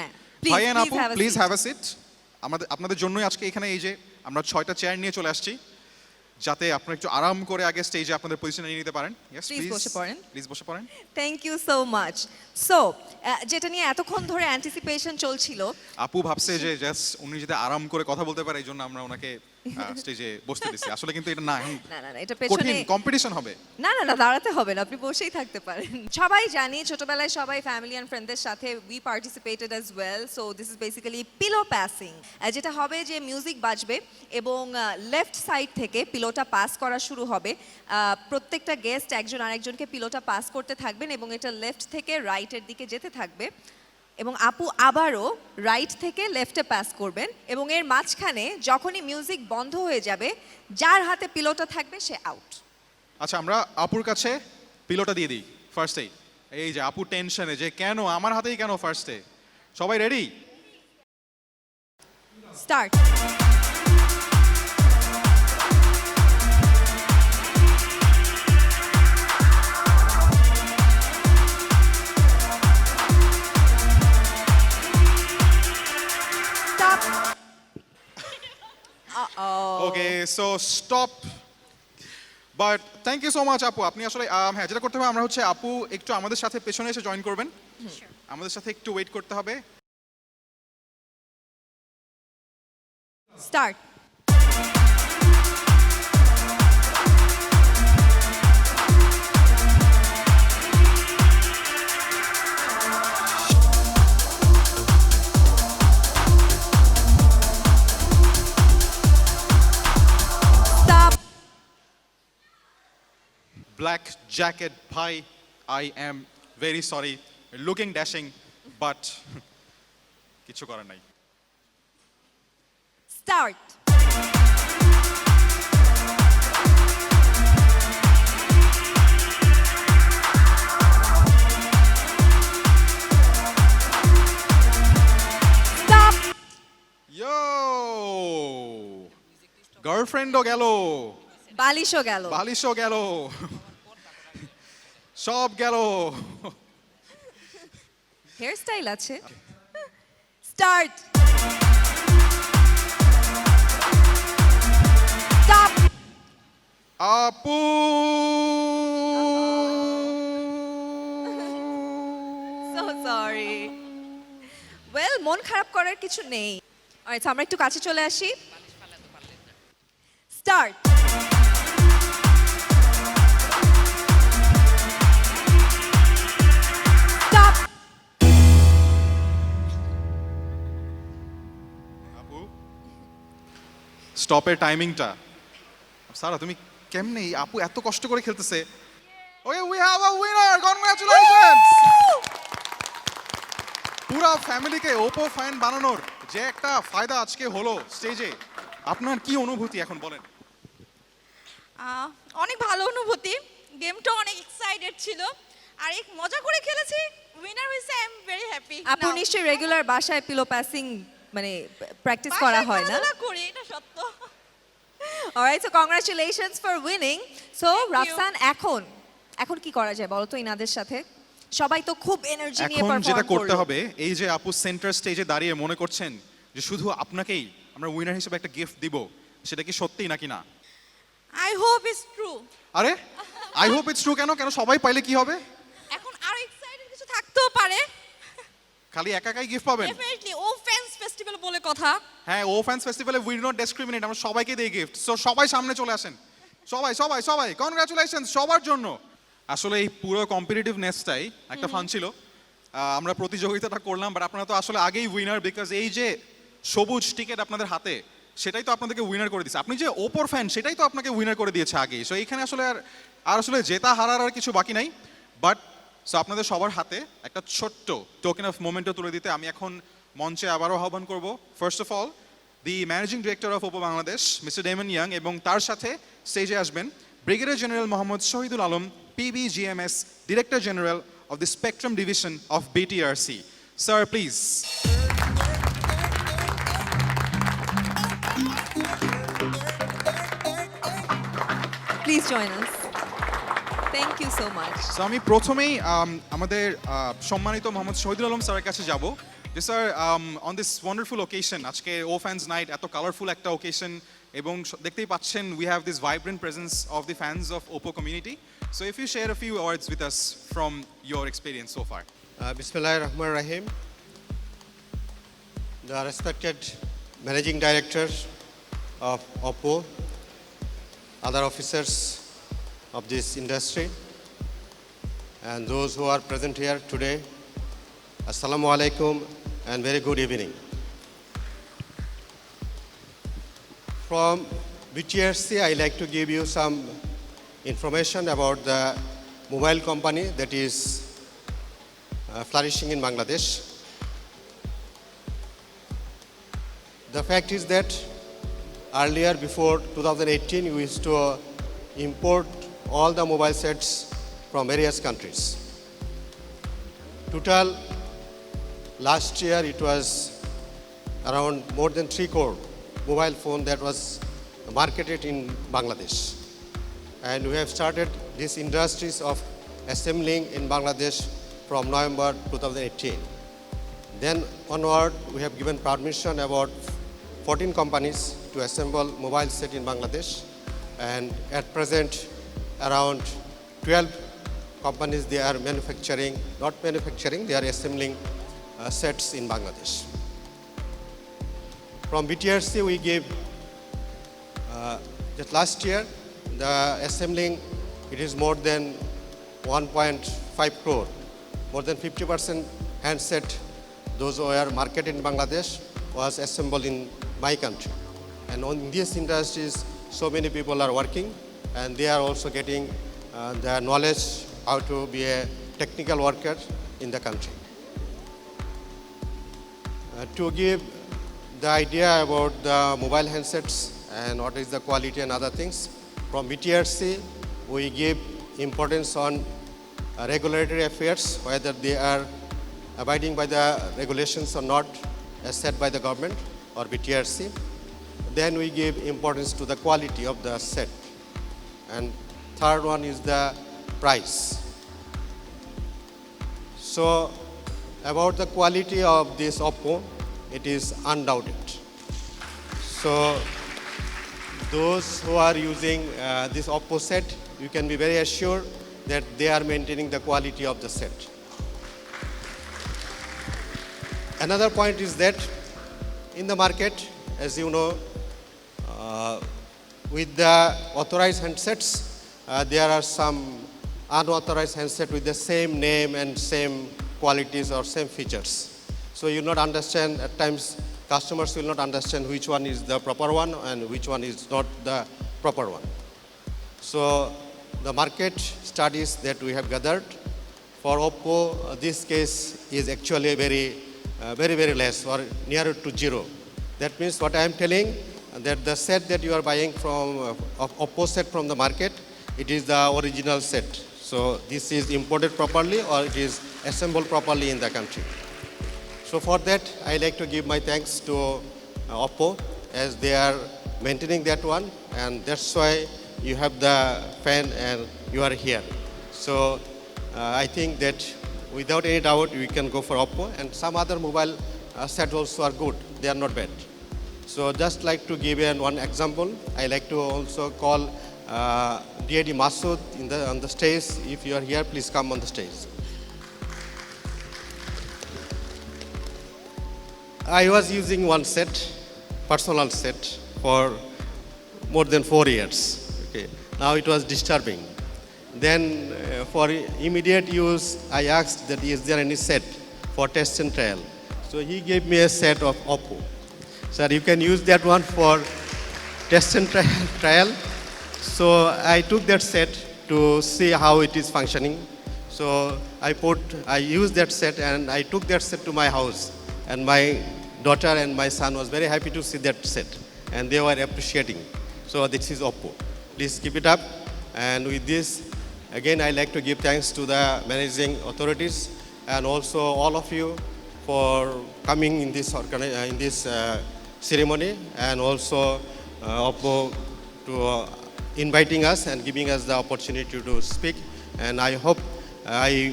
ভাই এন্ড আপু, প্লিজ হ্যাভ আ সিট। আপনাদের জন্যই আজকে এখানে এই যে আমরা 6টা চেয়ার নিয়ে চলে আসছি, যাতে আপনারা একটু আরাম করে আগে স্টেজে আপনাদের পজিশন নিয়ে নিতে পারেন। ইয়েস, প্লিজ বসে পড়েন। প্লিজ বসে পড়েন। Thank you so much. So যেটা নিয়ে এতক্ষণ ধরে অ্যান্টিসিপেশন চলছিল, আপু ভাবছে যে জাস্ট উনি যদি আরাম করে কথা বলতে পারে এই জন্য আমরা ওনাকে স্টেজে বসতে দিছি। আসলে কিন্তু এটা না, না, এটা পেছনে কম্পিটিশন হবে। না, দাঁড়াতে হবে না, আপনি বসেই থাকতে পারেন। সবাই জানি ছোটবেলায় সবাই ফ্যামিলি অ্যান্ড ফ্রেন্ডদের সাথে we participated as well. So this is basically pillow passing. যেটা হবে যে মিউজিক বাজবে এবং লেফট সাইড থেকে পিলোটা পাস করা শুরু হবে। প্রত্যেকটা গেস্ট একজন আরেকজনকে পিলোটা পাস করতে থাকবেন এবং এটা লেফট থেকে রাইটের দিকে যেতে থাকবে, এবং আপু আবারও রাইট থেকে লেফটে পাস করবেন, এবং এর মাঝখানে যখনই মিউজিক বন্ধ হয়ে যাবে, যার হাতে পিলোটা থাকবে সে আউট। আচ্ছা, আমরা আপুর কাছে পিলোটা দিয়ে দিই ফার্স্টেই। এই যে আপু টেনশনে যে কেন আমার হাতেই কেন ফার্স্টে। সবাই ready? Start. Stop. Uh-oh. Okay, so stop. But thank you so much আপু আপনি আসলে হ্যাঁ যেটা করতে হবে আমরা হচ্ছে আপু একটু আমাদের সাথে পেছনে এসে জয়েন করবেন আমাদের সাথে একটু ওয়েট করতে হবে Start. Stop. Black jacket bhai I am very sorry looking dashing but কিছু করার নাই Start. Stop. Yo! গার্লফ্রেন্ডও গেল বালিশও গেল বালিশও গেল সব গেল হেয়ার স্টাইল আছে স্টার্ট স্টপ আপু সো সরি ওয়েল মন খারাপ করার কিছু নেই আচ্ছা আমরা একটু কাছে চলে আসি স্টার্ট স্টপ আপু স্টপের টাইমিংটা সারা তুমি কেমনে এই আপু এত কষ্ট করে খেলতেছে okay we have a winner congratulations পুরো ফ্যামিলিকে ওপো ফ্যান বানানোর যে একটা ফায়দা আজকে হলো স্টেজে আপনার কি অনুভূতি এখন বলেন অনেক ভালো অনুভূতি গেমটা অনেক এক্সাইটেড ছিল আর এক মজা করে খেলেছি উইনার হইছে আই এম ভেরি হ্যাপি আপু নিশ্চয়ই রেগুলার বাসায় পিলো প্যাসিং মানে প্র্যাকটিস করা হয় না করি এটা সত্য alright so congratulations for winning so Rafsan এখন কি করা যায় বলো তো ইনাদের সাথে সবাই তো খুব এনার্জি নিয়ে এখন পারফর্ম যেটা করতে করলো হবে এই যে আপু সেন্টার স্টেজে দাঁড়িয়ে মনে করছেন যে শুধু আপনাকেই আমরা উইনার হিসেবে একটা গিফট দিব সেটা কি সত্যি নাকি না আই হোপ ইটস ট্রু আরে আই হোপ ইটস ট্রু কেন কেন সবাই পাইলে কি হবে এখন আরো এক্সাইটেড কিছু থাকতেও পারে খালি একা একাই গিফট পাবেন ডেফিনেটলি ও ফ্যান্স ফেস্টিভ্যাল বলে কথা হ্যাঁ ও ফ্যান্স ফেস্টিভ্যালে উই নট ডিসক্রিমিনেট আমরা সবাইকে দেই গিফট সো সবাই সামনে চলে আসেন সবাই সবাই সবাই কনগ্রাচুলেশনস সবার জন্য আসলে এই পুরো কম্পিটিটিভনেসটাই একটা ফান ছিল আমরা প্রতিযোগিতাটা করলাম বাট আপনারা তো আসলে আগেই উইনার বিকজ এই যে সবুজ টিকেট আপনাদের হাতে সেটাই তো আপনাদেরকে উইনার করে দিয়েছে আপনি যে ওপোর ফ্যান সেটাই তো আপনাকে উইনার করে দিয়েছে আগেই সো এইখানে আসলে আর আসলে জেতা হারার আর কিছু বাকি নাই বাট সো আপনাদের সবার হাতে একটা ছোট্ট টোকেন অফ মোমেন্টও তুলে দিতে আমি এখন মঞ্চে আবারও আহ্বান করব first of all the managing director of Oppo Bangladesh mister Damon Yang এবং তার সাথে স্টেজে আসবেন brigadier general Mohammad Shahidul Alam PBGMS Director General of the Spectrum Division of BTRC. Sir, please. Please join us thank you so much so আমি প্রথমেই আমাদের সম্মানিত মোহাম্মদ শহীদুল আলম স্যারের কাছে যাব যে sir on this wonderful occasion আজকে ও ফ্যান্স নাইট এত কালারফুল একটা ওকেশন এবং দেখতেই পাচ্ছেন we have this vibrant presence of the fans of Oppo community so if you share a few words with us from your experience so far Bismillahir Rahmanir Rahim. The respected Managing Director of Oppo, other officers of this industry, and those who are present here today, Assalamu alaikum and very good evening. From BTRC, I like to give you some information about the mobile company that is flourishing in Bangladesh. The fact is that earlier, before 2018, we used to import all the mobile sets from various countries. Total last year it was around more than 3 crore mobile phone that was marketed in Bangladesh. And we have started these industries of assembling in Bangladesh from November 2018. Then onward, we have given permission about 14 companies to assemble mobile set in Bangladesh. And at present, around 12 companies, they are manufacturing, not manufacturing, they are assembling sets in Bangladesh. From BTRC, we gave, just last year, the assembling, it is more than 1.5 crore. More than 50% handset, those who are marketed in Bangladesh, was assembled in my country. And on these industries, so many people are working, and they are also getting the knowledge how to be a technical worker in the country. To give the idea about the mobile handsets and what is the quality and other things, from BTRC, we give importance on regulatory affairs, whether they are abiding by the regulations or not, as set by the government or BTRC. Then we give importance to the quality of the set. And third one is the price. So about the quality of this Oppo, it is undoubted. So those who are using this Oppo set, you can be very assured that they are maintaining the quality of the set. Another point is that in the market, as you know, with the authorized handsets, there are some unauthorized handsets with the same name and same qualities or same features. So you not understand, at times customers will not understand which one is the proper one and which one is not the proper one. So the market studies that we have gathered for Oppo, this case is actually very less or nearer to zero. That means what I am telling, that the set that you are buying from Oppo set from the market, it is the original set. So this is imported properly or it is assembled properly in the country. So for that, I like to give my thanks to Oppo, as they are maintaining that one, and that's why you have the fan and you are here. So I think that without any doubt, we can go for Oppo, and some other mobile sets also are good. They are not bad. So just like to give one example, I like to also call DAD Masood on the stage. If you are here, please come on the stage. I was using one set, personal set, for more than 4 years. Okay. Now it was disturbing. Then for immediate use, I asked that is there any set for test and trial. So he gave me a set of Oppo. Sir, you can use that one for test and trial. So I took that set to see how it is functioning. So I used that set and I took that set to my house. And my daughter and my son was very happy to see that set. And they were appreciating. So this is Oppo. Please keep it up. And with this, again, I like to give thanks to the managing authorities and also all of you for coming in this ceremony, and also Oppo to inviting us and giving us the opportunity to speak. And I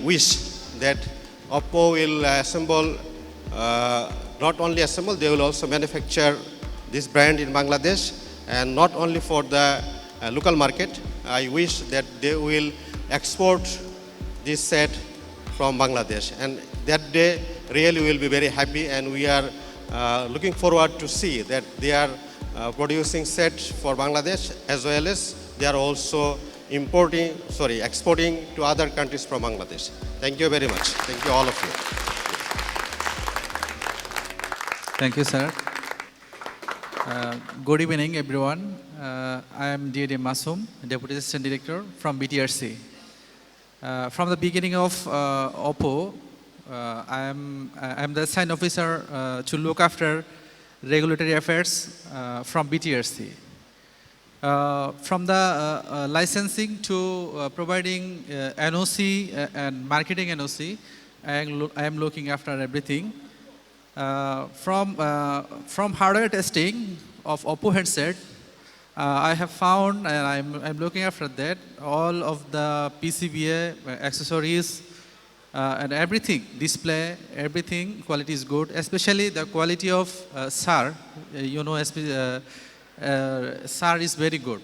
wish that Oppo will assemble, not only assemble, they will also manufacture this brand in Bangladesh, and not only for the local market. I wish that they will export this set from Bangladesh, and that day really will be very happy, and we are looking forward to see that they are producing sets for Bangladesh, as well as they are also exporting to other countries from Bangladesh. Thank you very much. Thank you all of you. Thank you, sir. Good evening, everyone. I am DAD Masoom, Deputy Assistant Director from BTRC. From the beginning of Oppo, I am the assigned officer to look after regulatory affairs from BTRC. From the licensing to providing NOC and marketing NOC, I am looking after everything. From hardware testing of Oppo handset, I have found, and I'm looking after that, all of the PCBA accessories and everything, display, everything, quality is good. Especially the quality of SAR, SAR is very good.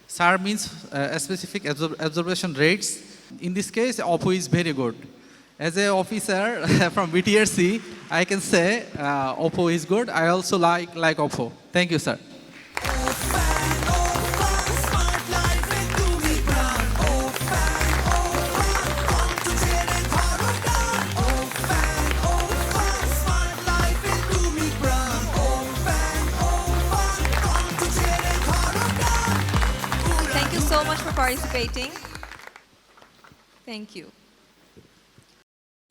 SAR means specific absorption rates. In this case, Oppo is very good. As an officer from BTRC, I can say Oppo is good. I also like Oppo. Thank you, sir. Thank you so much for participating. Thank you.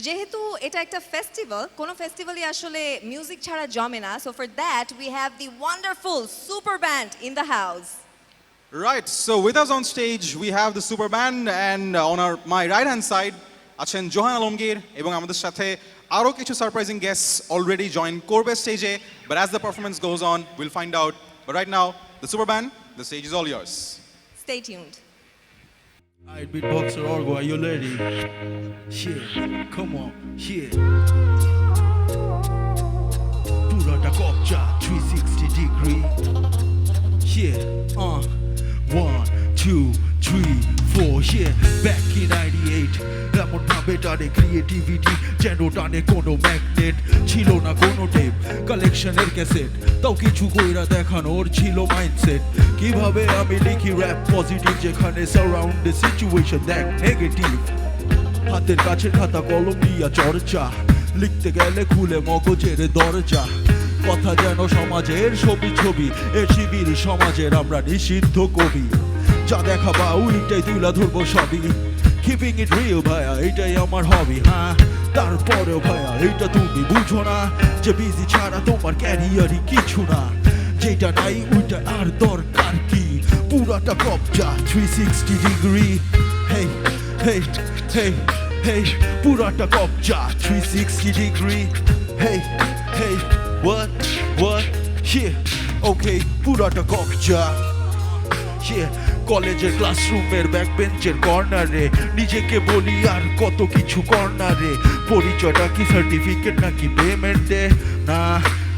যেহেতু এটা একটা festival, কোনো ফেস্টিভ্যালই আসলে music ছাড়া জমে না, so for that we have the wonderful super band in the house. Right, so with us on stage we have the super band, and on my right hand side আছেন Johann Alamgir, এবং আমাদের সাথে আরো কিছু surprising guests already join করবে স্টেজে, but as the performance goes on we'll find out. But right now the super band, the stage is all yours. Stay tuned. Alright, beatboxer Argo, are you ready? Shit, come on, shit. Purata Kopcha, 360 degree. Shit, 1, 2, 3, 4, shit. Back in 98, এমন ভাবে টানে creativity যেন টানে কোনো magnet. ছিল না কোনো tape, কালেকশনের ক্যাসেট, তাও কিছু কইরা দেখানোর ছিল মাইন্ডসেট। কিভাবে আমি লিখি র্যাপ পজিটিভ, যেখানে সারাউন্ডে সিচুয়েশন দেখ নেগেটিভ। হাতের কাছে খাতা কলম দিয়া চর্চা, লিখতে গেলে খুলে মগজের দরজা। কথা যেন সমাজের ছবি ছবি, এ শিবির সমাজের আমরা নিষিদ্ধ কবি। যা দেখাবা ওইটাই তুলা ধরবো সবই, কিপিং ইট রিয়েল ভাইয়া এটাই আমার হবি। হ্যাঁ, তারপরেও ভাইয়া এটা তুমি বুঝো না যে বিজি ছাড়া তোমার ক্যারিয়ারই কিছু না। যেটা নাই ওইটা আর দরকার কি, পুরাটা কবজা 360 ডিগ্রি। হেই হেই হেই হেই, পুরাটা কবজা 360 degree. Hey hey, what yeah, okay, পুরাটা কবজা। কলেজের ক্লাসরুমের ব্যাক বেঞ্চের কর্নারে নিজেকে বলি আর কত কিছু কর্নারে। পরিচয়টা কি সার্টিফিকেট নাকি পেমেন্টে? না,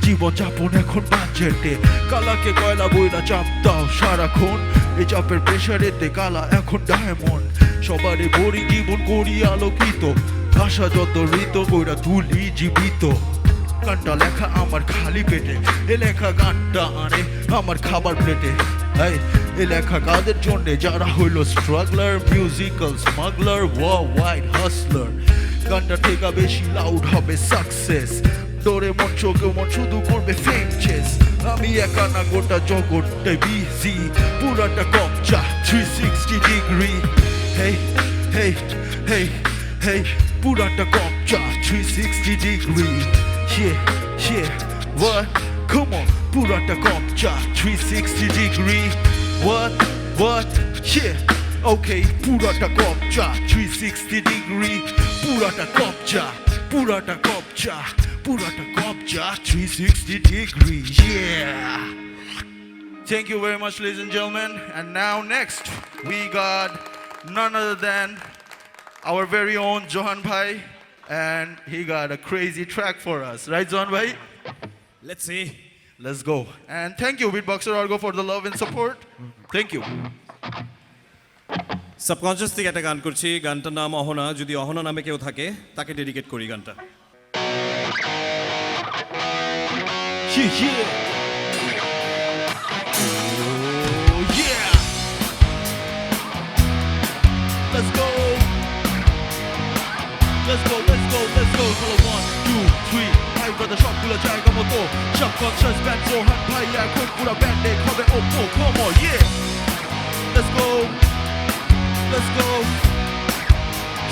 জীবন যাপন এখন বাজেটে। কালাকে কয়লা বইলা চাপ দাও সারাক্ষণ, এই চাপের প্রেশারেতে কালা এখন ডায়মন্ড। সবারই বড়ি জীবন করি আলোকিত, ভাষা যত ঋত বইরা তুলি জীবিত। গানটা লেখা আমার খালি পেটে, এ লেখা গানটা আনে আমার খাবার প্লেটে। এ লেখা কাদের জন্যে যারা হইল স্ট্রাগলার, মিউজিক্যাল স্মাগলার, ওয়ার্ল্ড হাসলার। গানটা থেকে বেশি লাউড হবে সাকসেস, ডোরে মন চোখে মন শুধু করবে ফেম চেস। আমি একা না গোটা জগৎটাই বিজি, পুরাটা কবজা 360 ডিগ্রি। হেই হেই হেই হেই, পুরাটা কবজা 360 degree. Yeah, what? Come on, purata kopcha 360 degree. What? Yeah, okay, purata kopcha 360 degree. Purata kopcha 360 degree. Yeah. Thank you very much, ladies and gentlemen. And now next, we got none other than our very own Johan Bhai. And he got a crazy track for us, right, Zon Bhai? Let's see. Let's go. And thank you, Beatboxer Argo, for the love and support. Thank you. Subconscious থেকে একটা গান করছি, গানটার নাম অহনা। যদি অহনা নামে কেউ থাকে তাকে ডেডিকেট করি গানটা। Let's go. Let's go, let's go, let's go. Follow 1, 2, 3. High brother, সবগুলো জায়গা মতো। Subconscious band, Johan Bhai, এখন পুরা ব্যান্ডে হবে Oppo. Come on, yeah. Let's go. Let's go.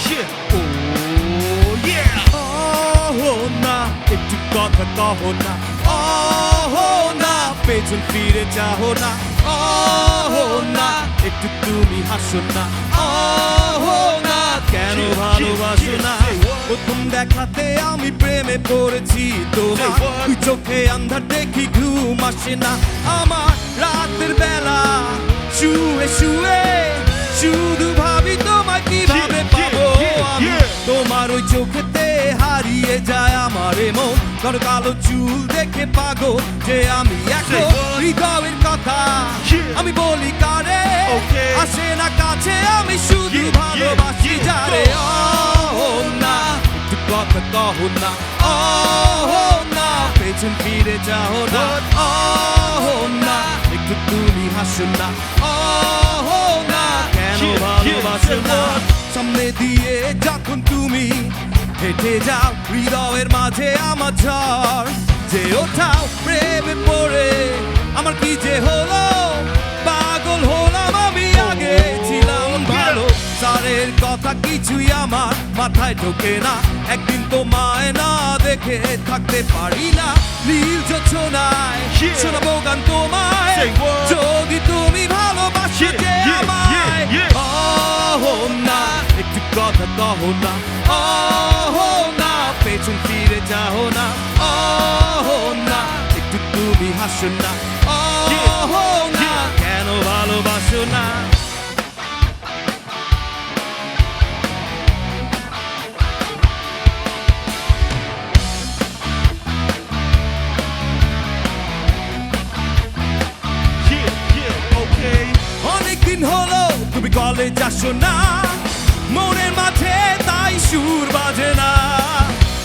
Yeah. Oh, yeah. Oh, না একটু কথা কহো না, oh, না পেছন ফিরে যাও না, oh, না একটু তুমি হাসো না, oh, না কেন ভালোবাসো না। প্রথম দেখাতে আমি প্রেম প্রেমে পড়েছি তোমার তুই চোখে আন্ধার দেখি ঘুম আসে না আমার রাতের বেলা শুয়ে শুয়ে শুধু ভাবি তোমায় কিভাবে পাবো আমি তোমার ওই চোখেতে হারিয়ে যায় আমার মন তোর কালো চুল দেখে পাগল যে আমি এখন হৃদয়ের কথা আমি বলি কারে আসে না কাছে আমি শুধু ভালোবাসি যারে না একটু কথা কহ না না পেছন ফিরে যাও না না একটু তুমি হাসো না না কেন ভালোবাসো না সামনে দিয়ে যখন তুমি হেঁটে যাও হৃদয়ের মাঝে আমার ঝড় যে ওঠাও প্রেমে পড়ে আমার কি যে হলো পাগল হলাম আমি আগে ছিলাম ভালো সারের কথা কিছুই আমার মাথায় ঢোকে না একদিন তো মায় না দেখে থাকতে পারি না নীল যোছনায় শোনাবো গান তোমায় যদি তুমি ভালোবাসো যে আমায় না একটু কথা কহ না না পেছন ফিরে যাও না না একটু তুমি হাসো না না কেন ভালোবাসো না অনেকদিন হলো তুমি কলেজ আসো না মনের মাঝে তাই সুর বাজে না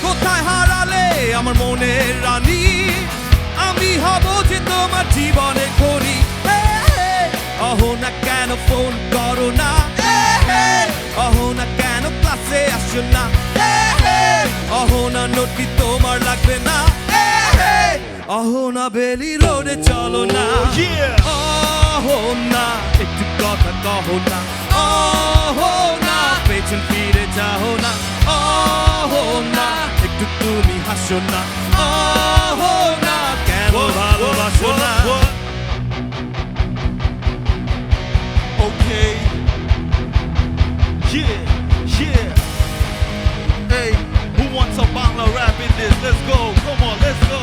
কোথায় হারালে আমার মনের রানী আমি হব যে তোমার জীবনে করি অহো না কেন ফোন করো না অহো না কেন ক্লাসে আসো না অহো না নোটি তোমার লাগবে না অহো না বেলি রোডে চলো না অহো না একটু কথা কহো না অহো না পেছন ফিরে যাও না অহো না একটু তুমি হাসো না অহো না কেন ভালোবাসো না Okay. Yeah. Hey, who wants a Bangla rap in this? Let's go. Come on, let's go.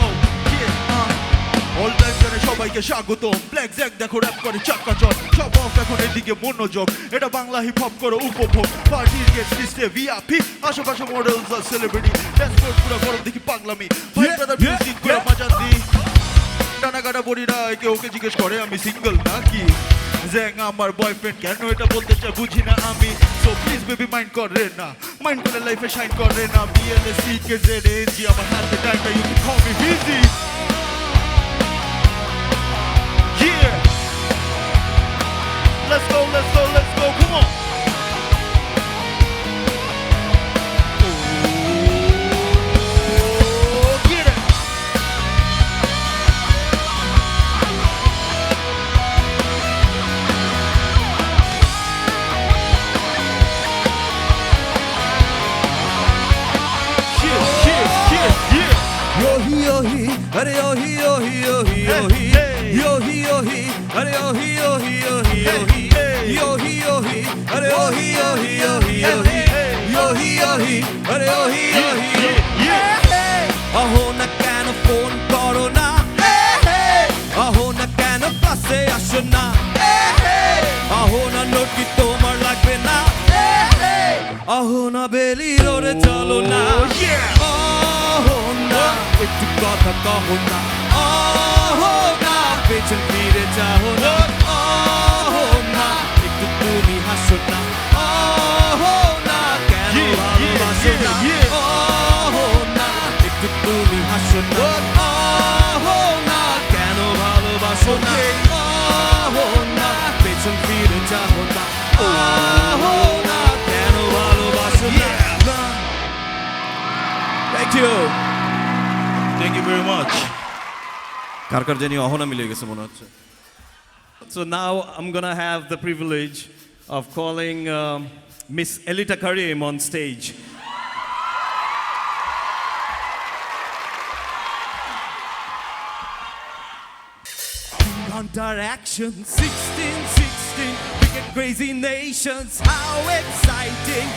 Yeah. All time জানে সবাইকে স্বাগতম ব্ল্যাক জ্যাক দেখো র‍্যাপ করে চাকা চল সব অফ এখন এদিকে মনোযোগ এটা বাংলা হিপ হপ করো উপভোগ পার্টির গেস্ট লিস্টে ভিআইপি আশেপাশে মডেলস আর সেলিব্রিটি ড্যান্স কোড পুরো গরম দেখি পাগলামি ভাই ব্রাদার মিউজিক করে মজা দি টানা কাটা বড়িরা কেউ ওকে জিজ্ঞেস করে আমি সিঙ্গেল নাকি জ্যাং আমার বয়ফ্রেন্ড কেন এটা বলতে চাই বুঝি না আমি সো প্লিজ বেবি মাইন্ড করে না মাইন্ড করে লাইফে শাইন করে না বিএলএসি কে জেড এনজি আমার হাতে টাইমটা you can call me busy Yeah. Let's go, come on. Oh, get it. Yeah. Yohi, अरे yohi, अरे yohi, अरे yohi, अहो ना কেন ফোন করো না अहो না কেন ক্লাসে আসো না अहो না নোটি তোমার লাগবে না अहो না বেলি রোডে চলো না अहो না একটু কথা কহো না अहो না পেছন ফিরে যাও না अहो না একটু তুমি হাসো না अहो না কেন ভালোবাসো না अहो না একটু তুমি হাসো না अहो না কেন ভালোবাসো না अहो না পেছন ফিরে যাও না अहो না কেন ভালোবাসো না Thank you. Thank you very much. কার কার জানি অহনা মিলে গেছে মনে হচ্ছে So now I'm gonna have the privilege of calling Miss Elita Karim on stage. Counter action 16, we get crazy nations. How exciting!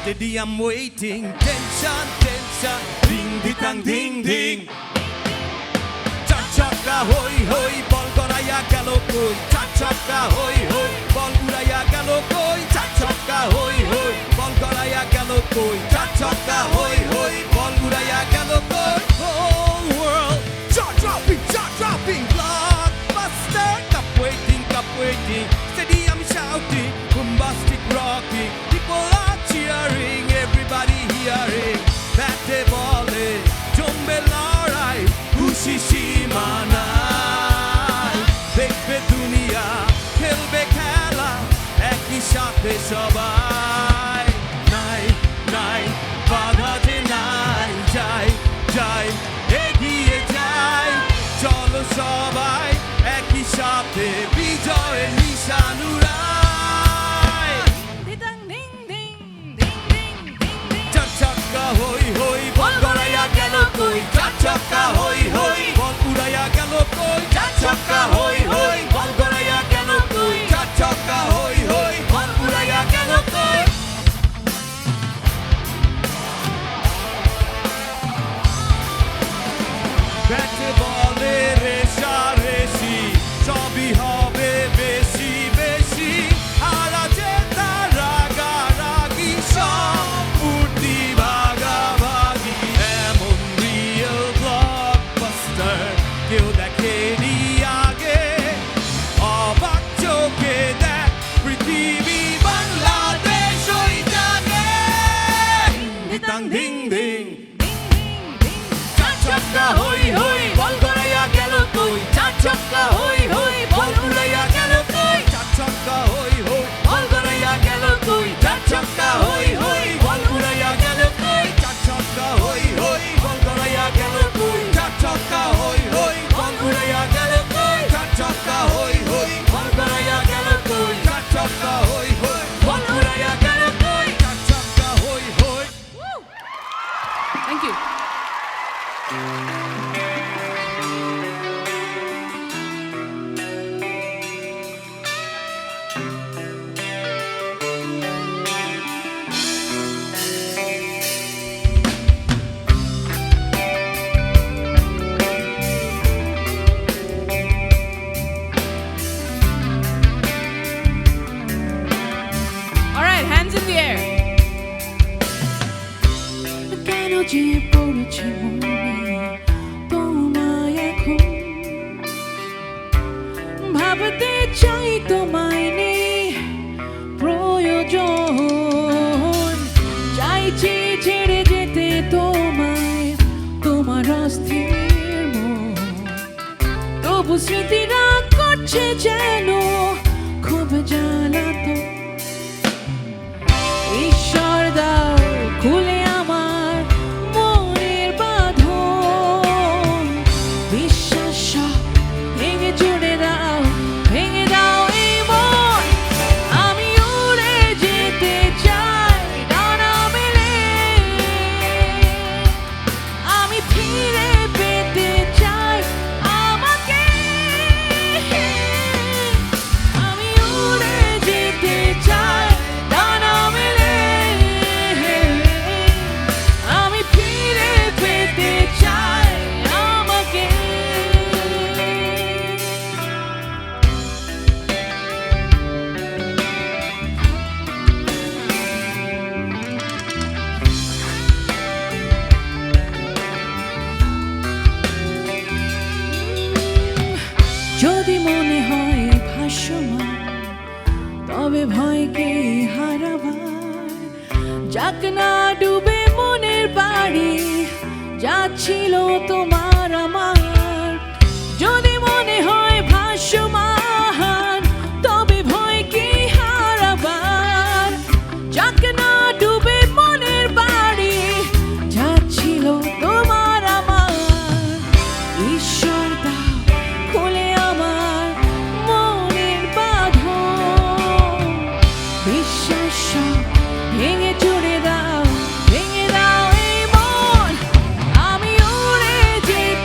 Steady, I'm waiting. Tension, tension, ding, ding, ding, ding. চার ছক্কা হই হই বল গড়াইয়া গেল কই চার ছক্কা হই হই বল উড়াইয়া গেল কই চার ছক্কা হই হই বল গড়াইয়া গেল কই চার ছক্কা হই হই বল উড়াইয়া গেল কই whole world jaw dropping blockbuster cup waiting steady I'm shouting bombastic rocking people are cheering everybody hearing ব্যাটে বলে জমবে লড়াই খুশি সীমা নাই দেখবে দুনিয়া খেলবে খেলা একই সাথে সবাই নাই নাই বাধা যে নাই যাই যাই এগিয়ে যাই চলো সবাই একই সাথে বিজয়ের নিশান উড়াই চার ছক্কা হই হই বল গড়াইয়া গেল কই চার ছক্কা হই হই বল উড়াইয়া গেল কই চার ছক্কা হই হই বল গড়াইয়া গেল কই চার ছক্কা হই হই বল উড়াইয়া গেল কই ব্যাটে বলে রেশারেশি সবই হবে বেশি বেশি হারা জেতা রাগারাগি সব ফুর্তি ভাগাভাগি এমন রিয়েল ব্লকবাস্টার কেউ দেখেনি আগে অবাক চোখে দেখ পৃথিবী বাংলাদেশ ওই জাগে দিতাং ধিং ধিং চার ছক্কা হই হই বল গড়াইয়া গেল কই চার ছক্কা হই হই বল উড়াইয়া গেল কই চার ছক্কা হই হই বল গড়াইয়া গেল কই চার ছক্কা হই হই বল উড়াইয়া গেল কই চার ছক্কা হই হই বল গড়াইয়া গেল কই চার ছক্কা হই হই বল উড়াইয়া গেল কই চার ছক্কা হই হই বল গড়াইয়া গেল কই চার ছক্কা হই হই বল উড়াইয়া গেল কই চার ছক্কা হই হই thank you All right, hands in the air. কেন যে পড়েছি মনে তোমায় এখন ভাবতে চাই তোমায় নেই প্রয়োজন চাইছি ছেড়ে যেতে তোমায় তোমার অস্থির মন তবু স্মৃতিরা করছে যেন খুব জ্বালাতো ঈশ্বর দাও খুলে আমার মনের বাঁধন বিশ্বাস সব ভেঙে চুড়ে দাও ভেঙে দাও এই মন আমি উড়ে যেতে চাই ডানা মেলে আমি ফিরে পেতে চাই আমাকে আমি উড়ে যেতে চাই ডানা মেলে আমি ফিরে পেতে চাই আমাকে যদি মনে হয় ভাসমান তবে ভয়কে হারাবার যাক না ডুবে মনের বাড়ি যাচ্ছিল তোমার আমার যদি মনে হয় ভাসমান তবে ভয়কে হারাবার যাক না ডুবে মনের বাড়ি যাচ্ছিল তোমার আমার ঈশ্বর দাও খুলে আমার মনের বাঁধন বিশ্বাস সব ভেঙে চুড়ে দাও এই মন আমি উড়ে যেতে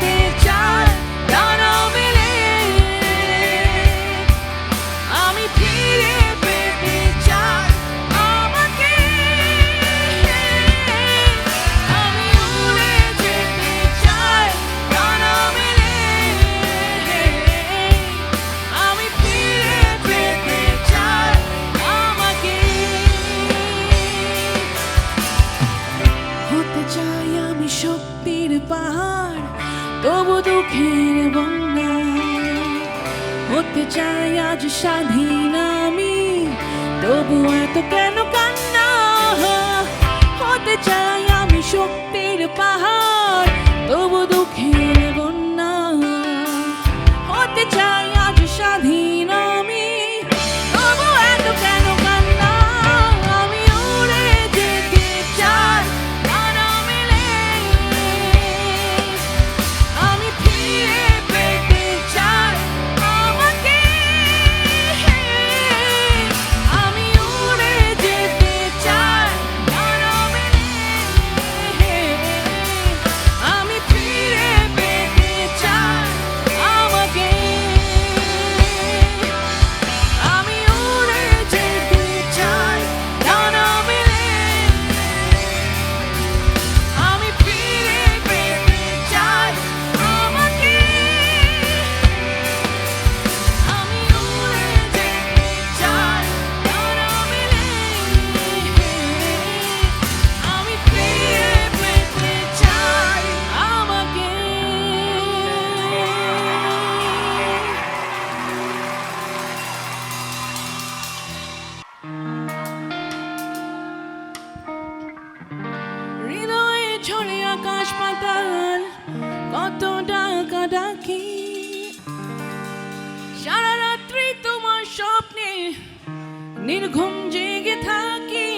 পাহাড় তবু দুঃখের বন্যা হতে চাই আজ স্বাধীন আমি তবু এত কেন কান্না হতে চাই আমি শক্তির পাহাড় তবু দুঃখের বন্যা হতে চাই আজ স্বাধীন আমি তবু এত কেন কান্না আমি উড়ে যেতে চাই ডানা মেলে আমি ফিরে পেতে চাই আমাকে আমি উড়ে যেতে চাই ডানা মেলে আমি ফিরে পেতে চাই আমাকে আমি উড়ে যেতে চাই ডানা মেলে আমি ফিরে পেতে চাই আমাকে আমি উড়ে যেতে চাই ডানা মেলে আমি ফিরে পেতে চাই আমাকে হৃদয়ে ঝরে আকাশ পাতাল কত ডাকা ডাকি সারা রাত্রি তোমার স্বপ্নে নির্ঘুম জেগে থাকি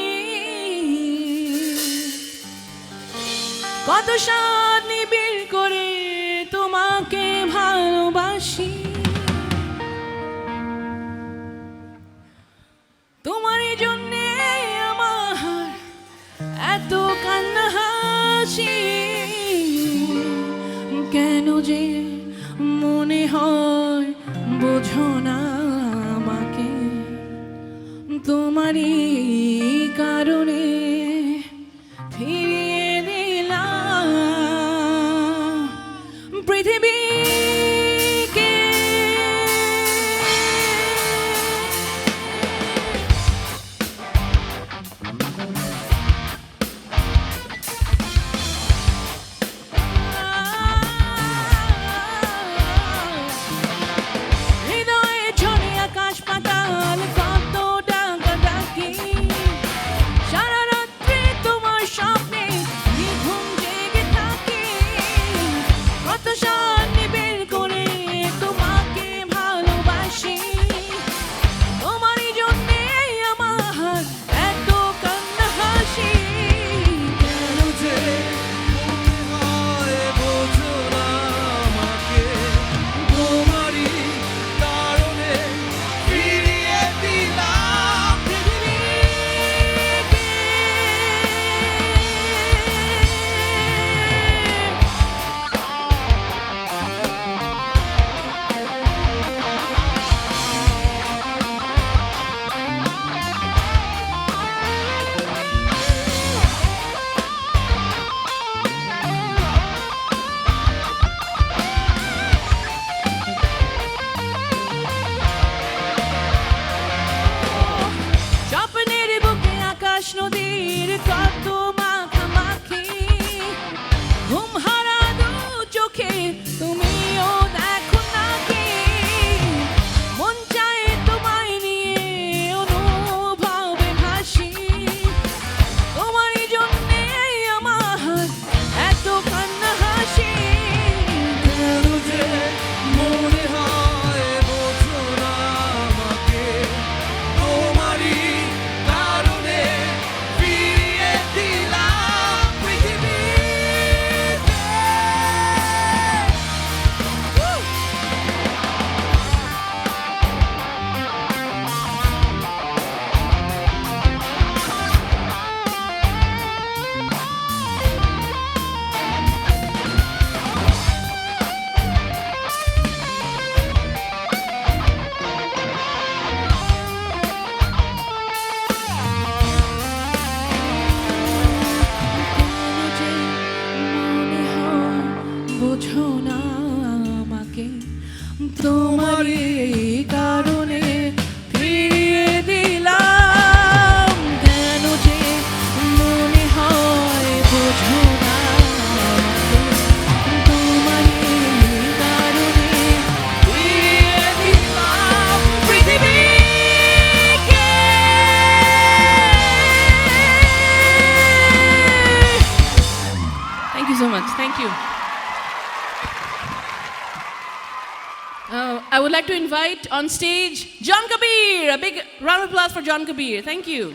কত সাত নিবিড় করে তোমাকে ভালোবাসি তোমার জন্যে আমার এত কান্না হাসি কেন যে মনে হয় বোঝো না আমাকে তোমারই কারণে ফিরিয়ে দিলাম পৃথিবীকে হৃদয়ে ঝরে আকাশ পাতাল কত ডাকা ডাকি সারা much. Thank you. I would like to invite on stage John Kabir. A big round of applause for John Kabir. Thank you.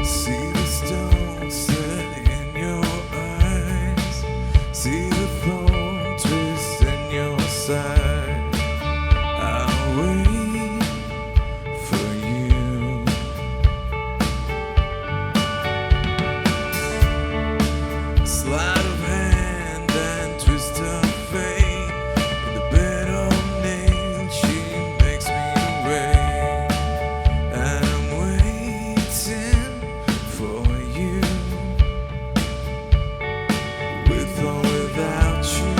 See the stone set in your eyes. See the thorn twist in your side. I'll wait for you. Sleight of hand and twist of fate. In the bed of nails, she makes me wait. And I'm waiting for you, with or without you,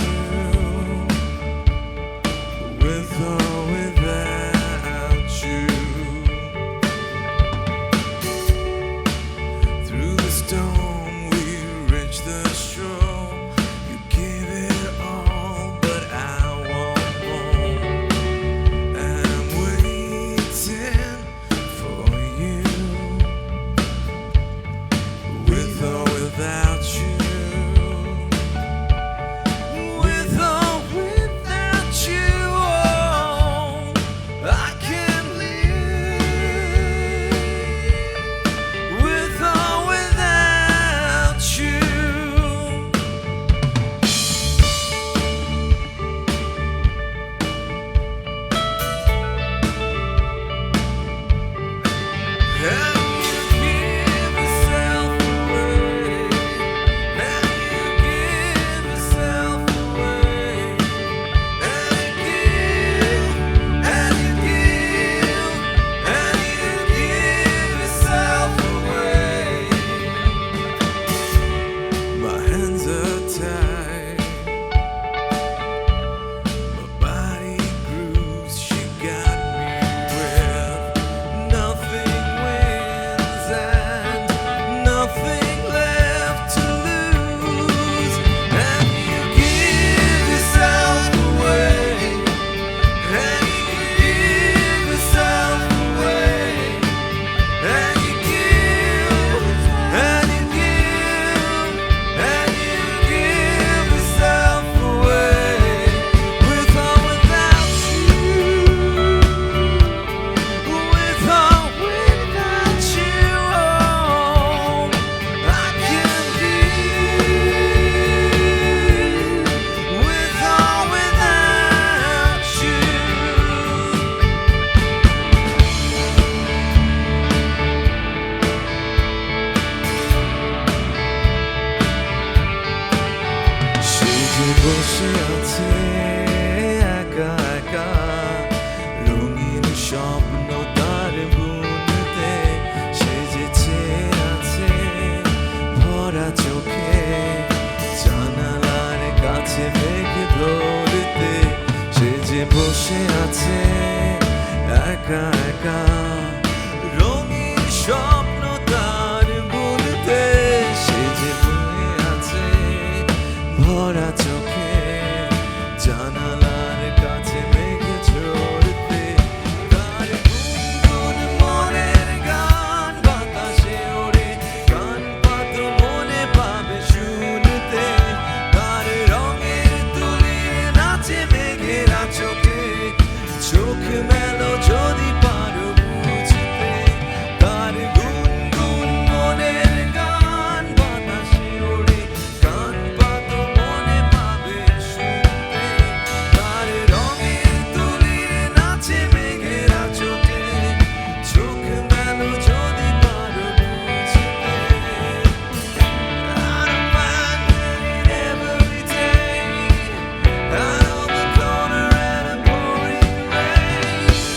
with or without you. Through the storm we reach the shore. You give it all, but I want more. And I'm waiting for you, with or without you, with or without you. Oh, I can't live with or without you. My hands are tied, my body grooves. She got me with nothing wins and nothing left to lose. And you give yourself away, and you give yourself away, and you give, and you give, and you give yourself away, with or without you, with or without you. Oh, I can't live with or without you. সে যে বসে আছে একা একা, রঙিন স্বপ্ন তার বুনতে। সে যে চেয়ে আছে ভরা চোখে, জানালার কাছে মেঘ ধরতে। সে যে বসে আছে একা একা, রঙিন স্বপ্ন তার বুনতে। সে যে বসে আছে ভরা চোখে, জানালার কাছে মেঘ ঝরতে। তার গুনগুন মনের গান বাতাসে ওড়ে, কান পাত মনে পাবে শুনতে। তার রঙের তুলির নাচে মেঘেরা চোখে, চোখ মেলো যদি পারো বুঝতে। তার গুনগুন মনের গান বাতাসে ওড়ে, কান পাত মনে পাবে শুনতে। তার রঙের তুলির নাচে মেঘেরা চোখে, চোখ মেলো যদি পারো বুঝতে। I don't mind it every day, out on the corner at a pouring rain.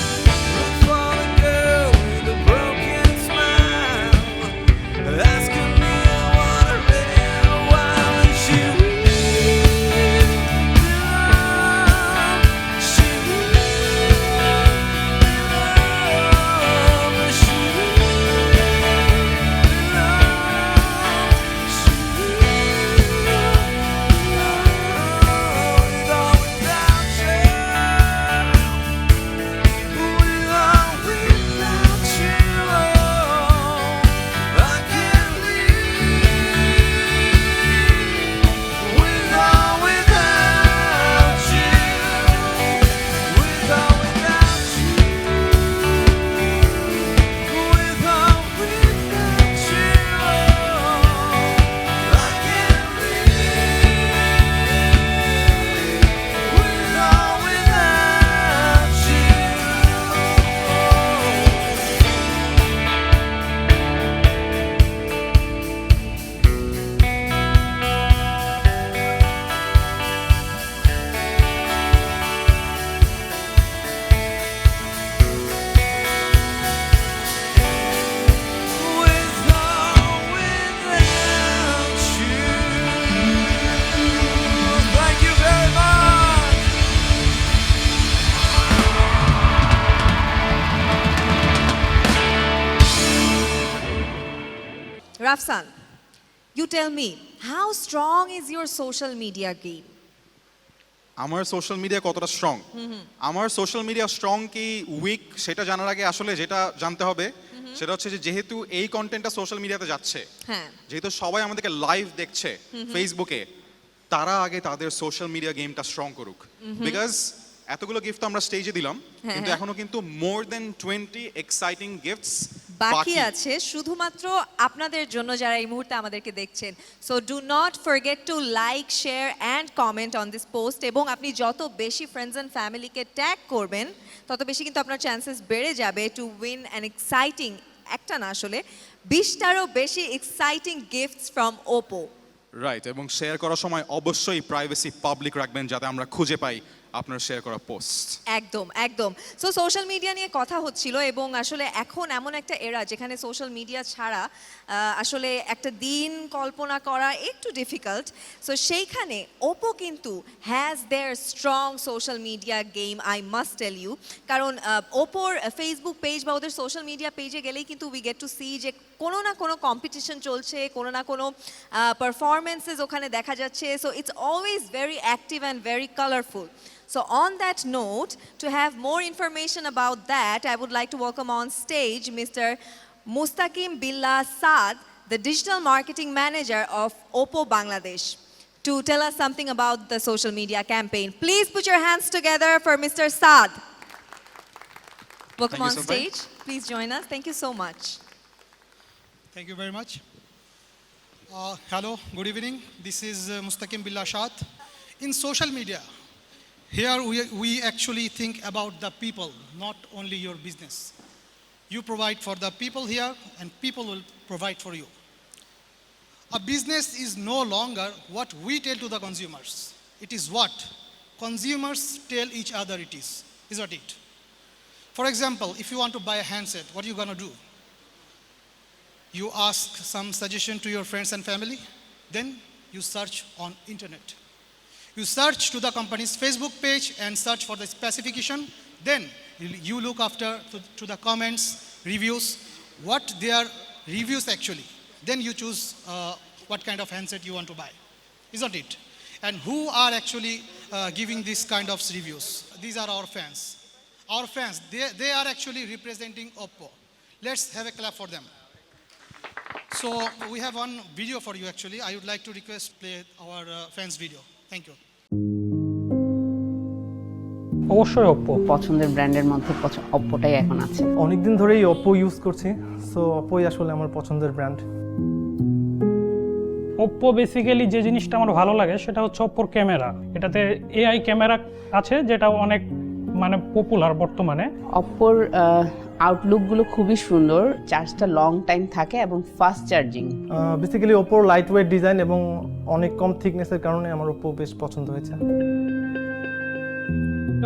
Rafsan, you tell me, how strong is your social media game? আমার সোশ্যাল মিডিয়া কতটা স্ট্রং আমার সোশ্যাল মিডিয়া স্ট্রং কি week সেটা জানার আগে আসলে যেটা জানতে হবে সেটা হচ্ছে যে যেহেতু এই কন্টেন্টটা সোশ্যাল মিডিয়াতে যাচ্ছে হ্যাঁ যেহেতু সবাই আমাদেরকে লাইভ দেখছে ফেসবুকে তারা আগে তাদের সোশ্যাল মিডিয়া গেমটা স্ট্রং করুক বিকজ এতগুলো গিফট আমরা স্টেজে দিলাম কিন্তু এখনো কিন্তু মোর দেন 20 এক্সাইটিং গিফটস বাকি আছে শুধুমাত্র আপনাদের জন্য যারা এই মুহূর্তে আমাদেরকে দেখছেন so do not forget to like share and comment on this post এবং আপনি যত বেশি ফ্রেন্ডস অ্যান্ড ফ্যামিলিকে ট্যাগ করবেন তত বেশি কিন্তু আপনার চান্সেস বেড়ে যাবে টু উইন অ্যান এক্সাইটিং একটা না আসলে 20টারও বেশি exciting gifts from Oppo right এবং শেয়ার করার সময় অবশ্যই প্রাইভেসি পাবলিক রাখবেন যাতে আমরা খুঁজে পাই আপনার শেয়ার করা পোস্ট একদম একদম সো সোশ্যাল মিডিয়া নিয়ে কথা হচ্ছিল এবং আসলে এখন এমন একটা এরা যেখানে সোশ্যাল মিডিয়া ছাড়া আসলে একটা দিন কল্পনা করা একটু ডিফিকাল্ট সো সেইখানে ওপো কিন্তু has their strong social media game I must tell you কারণ ওপোর ফেসবুক পেজ বা ওদের সোশ্যাল মিডিয়া পেজে গেলেই কিন্তু উই গেট টু সি যে কোনো না কোনো কম্পিটিশন চলছে কোনো না কোনো পারফরমেন্সেস ওখানে দেখা যাচ্ছে so it's always very active and very colourful. So on that note, to have more information about that, I would like to welcome on stage Mr. Mustaqim Billah Saad, the Digital Marketing Manager of Oppo Bangladesh, to tell us something about the social media campaign. Please put your hands together for Mr. Saad. Welcome on stage. Please join us. Thank you so much. Thank you very much. Hello, good evening. This is Mustaqim Billah Saad. In social media, here we actually think about the people, not only your business. You provide for the people here and people will provide for you. A business is no longer what we tell to the consumers. It is what consumers tell each other it is, isn't it? For example, if you want to buy a handset, what are you going to do? You ask some suggestion to your friends and family, then you search on internet. You search to the company's Facebook page and search for the specification. Then you look after to the comments, reviews, what their reviews actually. Then you choose what kind of handset you want to buy, isn't it? And who are actually giving this kind of reviews? These are our fans. Our fans, they are actually representing Oppo. Let's have a clap for them. So we have one video for you actually. I would like to request play our fans video. Thank you. অবশ্যই Oppo পছন্দের ব্র্যান্ডের মধ্যে ওপ্পোটাই এখন আছে অনেকদিন ধরেই Oppo use করছি so ওপ্পোই আসলে আমার পছন্দের ব্র্যান্ড ওপ্পো বেসিক্যালি যে জিনিসটা আমার ভালো লাগে সেটা হচ্ছে ওপ্পোর ক্যামেরা এটাতে এআই ক্যামেরা আছে যেটা অনেক মানে পপুলার বর্তমানে ওপ্পোর আউটলুকগুলো খুবই সুন্দর চার্জটা লং টাইম থাকে এবং ফাস্ট চার্জিং বেসিক্যালি ওপ্পোর লাইট ওয়েট ডিজাইন এবং অনেক কম থিকনেসের কারণে আমার ওপ্পো বেশ পছন্দ হয়েছে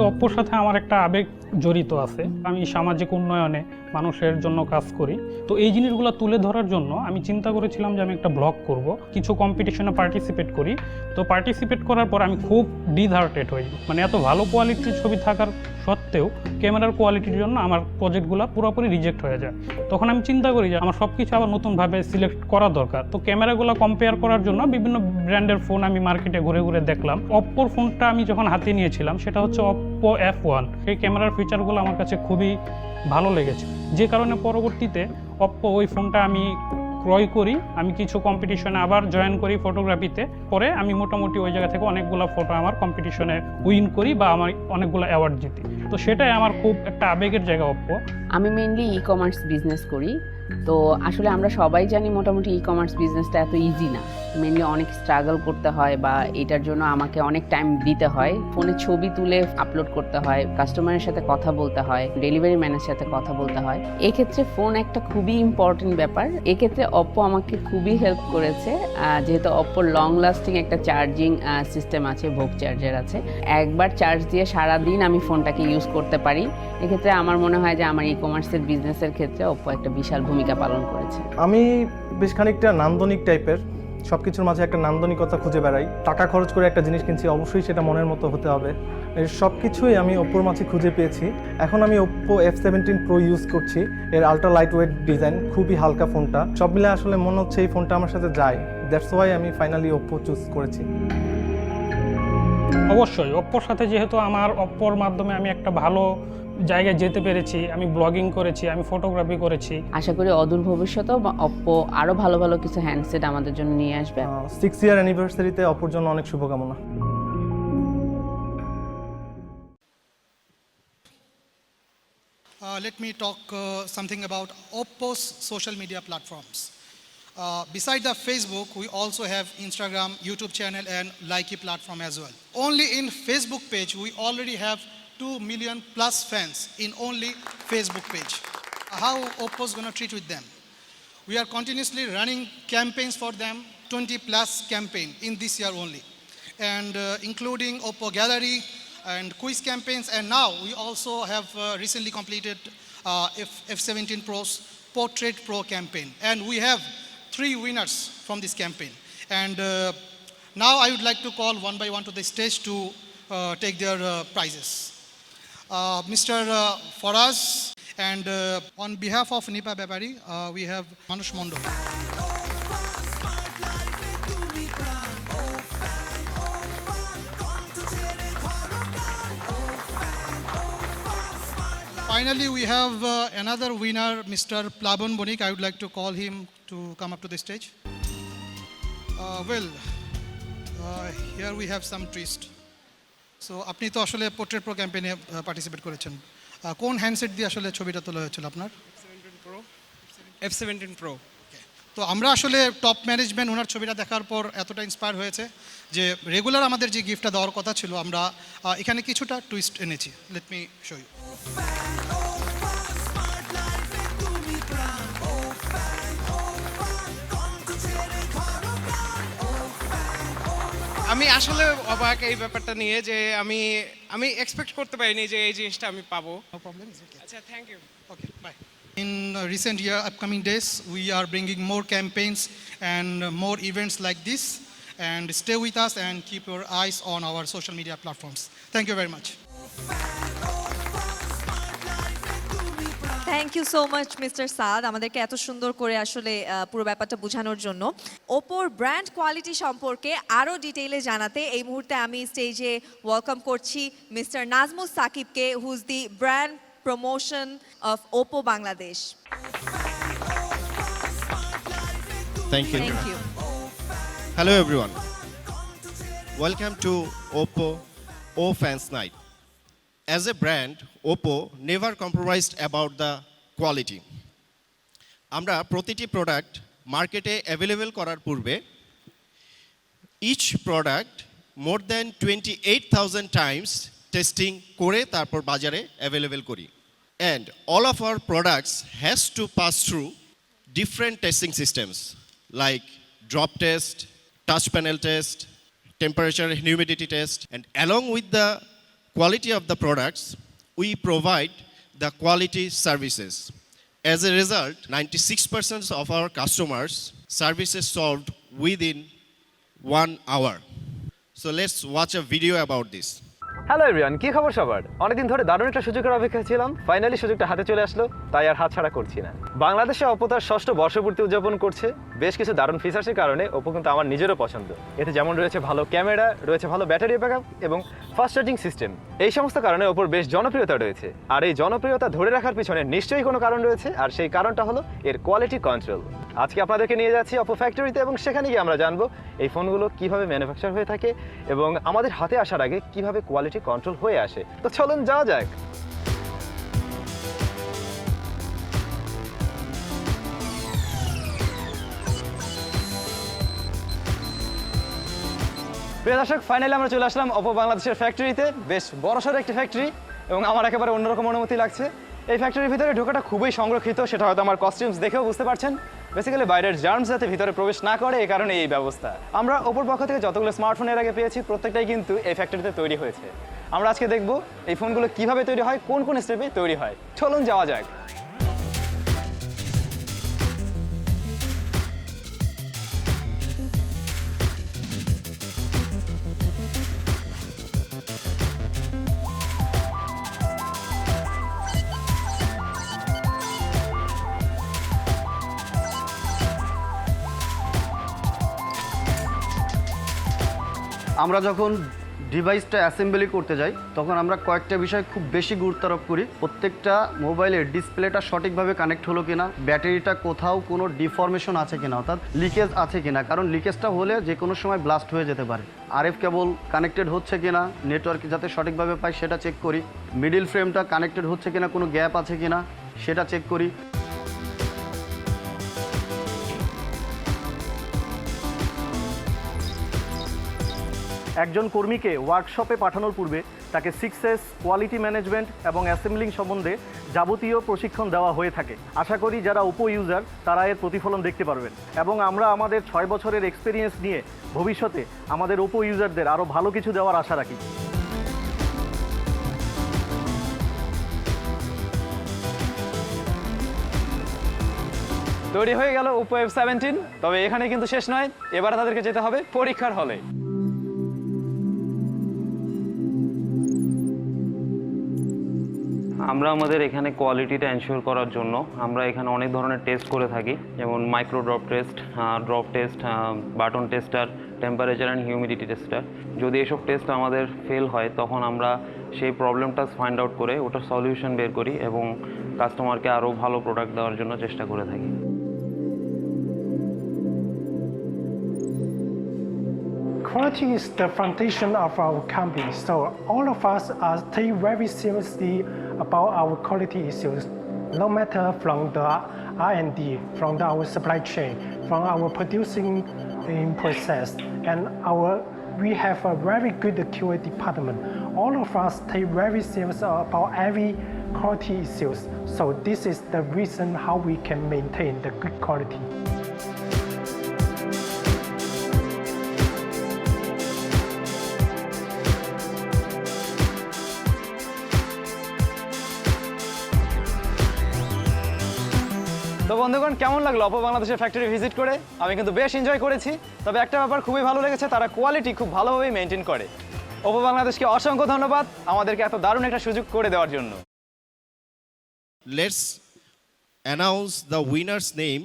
ওপ্পোর সাথে আমার একটা আবেগ জড়িত আছে আমি সামাজিক উন্নয়নে মানুষের জন্য কাজ করি তো এই জিনিসগুলো তুলে ধরার জন্য আমি চিন্তা করেছিলাম যে আমি একটা ব্লগ করব কিছু কম্পিটিশনে পার্টিসিপেট করি তো পার্টিসিপেট করার পর আমি খুব ডিসহার্টেড হই মানে এত ভালো কোয়ালিটির ছবি থাকার সত্ত্বেও ক্যামেরার কোয়ালিটির জন্য আমার প্রজেক্টগুলো পুরোপুরি রিজেক্ট হয়ে যায় তখন আমি চিন্তা করি যে আমার সব কিছু আবার নতুনভাবে সিলেক্ট করা দরকার তো ক্যামেরাগুলো কম্পেয়ার করার জন্য বিভিন্ন ব্র্যান্ডের ফোন আমি মার্কেটে ঘুরে ঘুরে দেখলাম ওপ্পোর ফোনটা আমি যখন হাতে নিয়েছিলাম সেটা হচ্ছে ওপ্পো F1 এই ক্যামেরার ফিচারগুলো আমার কাছে খুবই ভালো লেগেছে যে কারণে পরবর্তীতে ওপ্পো ওই ফোনটা আমি ক্রয় করি আমি কিছু কম্পিটিশনে আবার জয়েন করি ফটোগ্রাফিতে পরে আমি মোটামুটি ওই জায়গা থেকে অনেকগুলো ফটো আমার কম্পিটিশনে উইন করি বা আমার অনেকগুলো অ্যাওয়ার্ড জিতি তো সেটাই আমার খুব একটা আবেগের জায়গা ওপ্পো আমি মেইনলি ই কমার্স বিজনেস করি তো আসলে আমরা সবাই জানি মোটামুটি ই কমার্স বিজনেসটা এত ইজি না মেইনলি অনেক স্ট্রাগল করতে হয় বা এটার জন্য আমাকে অনেক টাইম দিতে হয় ফোনে ছবি তুলে আপলোড করতে হয় কাস্টমারের সাথে কথা বলতে হয় ডেলিভারি ম্যানের সাথে কথা বলতে হয় এক্ষেত্রে ফোন একটা খুবই ইম্পর্টেন্ট ব্যাপার এক্ষেত্রে ওপ্পো আমাকে খুবই হেল্প করেছে যেহেতু ওপ্পোর লং লাস্টিং একটা চার্জিং সিস্টেম আছে ভোগ চার্জার আছে একবার চার্জ দিয়ে সারাদিন আমি ফোনটাকে ইউজ করতে পারি এক্ষেত্রে আমার মনে হয় যে আমার ই কমার্সের বিজনেসের ক্ষেত্রে ওপ্পো একটা বিশাল ভূমিকা পালন করেছে আমি বেশ খানিকটা নান্দনিক টাইপের সব কিছুর মাঝে একটা নান্দনিকতা খুঁজে বেড়াই। টাকা খরচ করে একটা জিনিস কিনছি, অবশ্যই সেটা মনের মতো হতে হবে। এর সব কিছুই আমি ওপ্পোর মাঝে খুঁজে পেয়েছি। এখন আমি ওপ্পো F17 Pro ইউজ করছি। এর আলট্রা লাইট ওয়েট ডিজাইন, খুবই হালকা ফোনটা। সব মিলে আসলে মনে হচ্ছে এই ফোনটা আমার সাথে যায়। দ্যাটস ওয়াই আমি ফাইনালি ওপ্পো চুজ করেছি। অবশ্যই ওপ্পোর সাথে যেহেতু আমার ওপ্পোর মাধ্যমে আমি একটা ভালো জায়গায় যেতে পেরেছি, আমি ব্লগিং করেছি, আমি ফটোগ্রাফি করেছি। আশা করি অদূর ভবিষ্যতেও ওপ্পো আরও ভালো ভালো কিছু হ্যান্ডসেট আমাদের জন্য নিয়ে আসবে। 6 ইয়ার অ্যানিভার্সারিতে ওপ্পোর জন্য অনেক শুভকামনা। Let me talk something about Oppo's social media platforms. Beside the Facebook, we also have Instagram, YouTube channel, and Likee platform as well. Only in Facebook page, we already have 2 million plus fans in only Facebook page. How Oppo's gonna treat with them? We are continuously running campaigns for them, 20 plus campaign in this year only, and including Oppo Gallery and quiz campaigns, and now we also have recently completed F17 Pro's Portrait Pro campaign, and we have 3 winners from this campaign. And now I would like to call one by one to the stage to take their prizes. Mr. Faraz, and on behalf of Nipa Bepari, we have Manush Mondo. Finally, we have another winner, Mr. Plabon Bonik. I would like to call him to come up to the stage. Here we have some twist. So, আপনি তো আসলে portrait pro ক্যাম্পেইনে participate করেছেন। কোন handset দিয়ে আসলে ছবিটা তোলা হয়েছিল আপনার? F17 Pro. তো আমরা আসলে টপ ম্যানেজমেন্ট ওনার ছবিটা দেখার পর এতটা ইন্সপায়ার হয়েছে যে রেগুলার আমাদের যে গিফটটা দেওয়ার কথা ছিল, আমরা এখানে কিছুটা টুইস্ট এনেছি। Let me show you. আমি আসলে অবাক এই ব্যাপারটা নিয়ে যে আমি এক্সপেক্ট করতে পারিনি যে এই জিনিসটা আমি পাবো। আচ্ছা, thank you. Okay, bye. In recent year, upcoming days, we are bringing more campaigns and more events like this. And stay with us and keep your eyes on our social media platforms. Thank you very much. Thank you so much mister Saad, আমাদেরকে এত সুন্দর করে আসলে পুরো ব্যাপারটা বোঝানোর জন্য। ওপোর brand quality সম্পর্কে আরও ডিটেইলে জানাতে এই মুহূর্তে আমি স্টেজে ওয়েলকাম করছি মিস্টার নাজমুস সাকিবকে, who is the brand promotion of Oppo Bangladesh. Thank you. Thank you. Hello everyone. Welcome to Oppo O Fans Night. As a brand, Oppo never compromised about the quality. আমরা প্রতিটি প্রোডাক্ট মার্কেটে available করার পূর্বে each product more than 28,000 times testing করে তারপর বাজারে available করি। And all of our products has to pass through different testing systems like drop test, touch panel test, temperature and humidity test, and along with the quality of the products, we provide the quality services. As a result, 96% of our customers' services solved within 1 hour. So let's watch a video about this. Hello everyone, কি খবর সবার? অনেকদিন ধরে দারুণ একটা সুযোগের অপেক্ষা ছিলাম, ফাইনালি সুযোগটা হাতে চলে আসলো, তাই আর হাতছাড়া করছি না। বাংলাদেশে ওপো তার 6ষ্ঠ বর্ষপূর্তি উদযাপন করছে। বেশ কিছু দারুণ ফিচার্সের কারণে ওপো কিন্তু আমার নিজেরও পছন্দ। এতে যেমন রয়েছে ভালো ক্যামেরা, রয়েছে ভালো ব্যাটারি ব্যাকআপ এবং ফাস্ট চার্জিং সিস্টেম। এই সমস্ত কারণে ওপোর বেশ জনপ্রিয়তা রয়েছে। আর এই জনপ্রিয়তা ধরে রাখার পিছনে নিশ্চয়ই কোনো কারণ রয়েছে, আর সেই কারণটা হলো এর কোয়ালিটি কন্ট্রোল। আজকে আপনাদেরকে নিয়ে যাচ্ছি ওপো ফ্যাক্টরিতে এবং সেখানে গিয়ে আমরা জানবো এই ফোনগুলো কিভাবে ম্যানুফ্যাকচার হয়ে থাকে এবং আমাদের হাতে আসার আগে কিভাবে কোয়ালিটি কন্ট্রোল হয়ে আসে। তো চলুন যাওয়া যাক। প্রিয় দর্শক, ফাইনালি আমরা চলে আসলাম ওপো বাংলাদেশের ফ্যাক্টরিতে। বেশ বড়সড় একটি ফ্যাক্টরি এবং আমার একেবারে অন্যরকম অনুমতি লাগছে। এই ফ্যাক্টরির ভিতরে ঢোকাটা খুবই সংরক্ষিত, সেটা হয়তো আমার কস্টিউমস দেখেও বুঝতে পারছেন। বেসিক্যালি বাইরের জার্মস যাতে ভিতরে প্রবেশ না করে, এই কারণে এই ব্যবস্থা। আমরা ওপোর পক্ষ থেকে যতগুলো স্মার্টফোন এর আগে পেয়েছি প্রত্যেকটাই কিন্তু এই ফ্যাক্টরিতে তৈরি হয়েছে। আমরা আজকে দেখব এই ফোনগুলো কিভাবে তৈরি হয়, কোন কোন স্টেপে তৈরি হয়। চলুন যাওয়া যাক। আমরা যখন ডিভাইসটা অ্যাসেম্বলি করতে যাই তখন আমরা কয়েকটা বিষয় খুব বেশি গুরুত্ব আরোপ করি। প্রত্যেকটা মোবাইলের ডিসপ্লেটা সঠিকভাবে কানেক্ট হলো কিনা, ব্যাটারিটা কোথাও কোনো ডিফরমেশন আছে কিনা, অর্থাৎ লিকেজ আছে কিনা, কারণ লিকেজটা হলে যে কোনো সময় ব্লাস্ট হয়ে যেতে পারে। আরএফ কেবল কানেক্টেড হচ্ছে কিনা, নেটওয়ার্ক যাতে সঠিকভাবে পাই সেটা চেক করি। মিডিল ফ্রেমটা কানেক্টেড হচ্ছে কিনা, কোনো গ্যাপ আছে কিনা সেটা চেক করি। একজন কর্মীকে ওয়ার্কশপে পাঠানোর পূর্বে তাকে 6S কোয়ালিটি ম্যানেজমেন্ট এবং অ্যাসেম্বলিং সম্বন্ধে যাবতীয় প্রশিক্ষণ দেওয়া হয়ে থাকে। আশা করি যারা ওপো ইউজার তারা এর প্রতিফলন দেখতে পারবেন এবং আমরা আমাদের 6 বছরের এক্সপিরিয়েন্স নিয়ে ভবিষ্যতে আমাদের ওপো ইউজারদের আরও ভালো কিছু দেওয়ার আশা রাখি। তৈরি হয়ে গেল ওপো F17, তবে এখানে কিন্তু শেষ নয়, এবার তাদেরকে যেতে হবে পরীক্ষার হলে। আমরা আমাদের এখানে কোয়ালিটিটা এনশিওর করার জন্য আমরা এখানে অনেক ধরনের টেস্ট করে থাকি, যেমন micro drop test, button tester, temperature and humidity tester. যদি এসব টেস্ট আমাদের ফেল হয় তখন আমরা সেই প্রবলেমটা ফাইন্ড আউট করে ওটার সলিউশন বের করি এবং কাস্টমারকে আরও ভালো প্রোডাক্ট দেওয়ার জন্য চেষ্টা করে থাকি। Quality is the foundation of our company, so all of us take very seriously about our quality issues, no matter from the R&D, from our supply chain, from our producing process, and we have a very good QA department. All of us take very serious about every quality issues, so this is the reason how we can maintain the good quality. তো বন্ধুগণ, কেমন লাগলো Oppo বাংলাদেশের factory visit করে? আমি কিন্তু বেশ enjoy করেছি। তবে একটা ব্যাপার খুবই ভালো লেগেছে, তারা কোয়ালিটি খুব ভালোভাবেই মেনটেন করে। অপো বাংলাদেশকে অসংখ্য ধন্যবাদ আমাদেরকে এত দারুণ একটা সুযোগ করে দেওয়ার জন্য। Let's announce the winner's name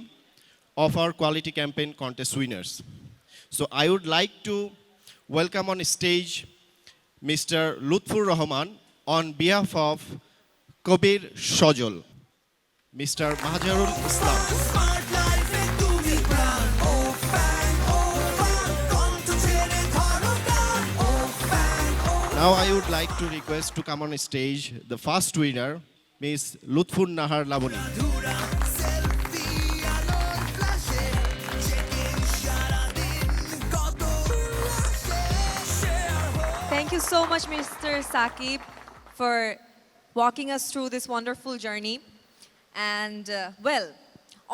of our quality campaign contest winners. So I would like to welcome on stage Mr. Lutfur Rahman on behalf of Kabir Shojol, Mr. Mahajarul Islam. Now I would like to request to come on stage the first winner, Miss Lutfur Nahar Laboni. Thank you so much, Mr. Saqib, for walking us through this wonderful journey. And well,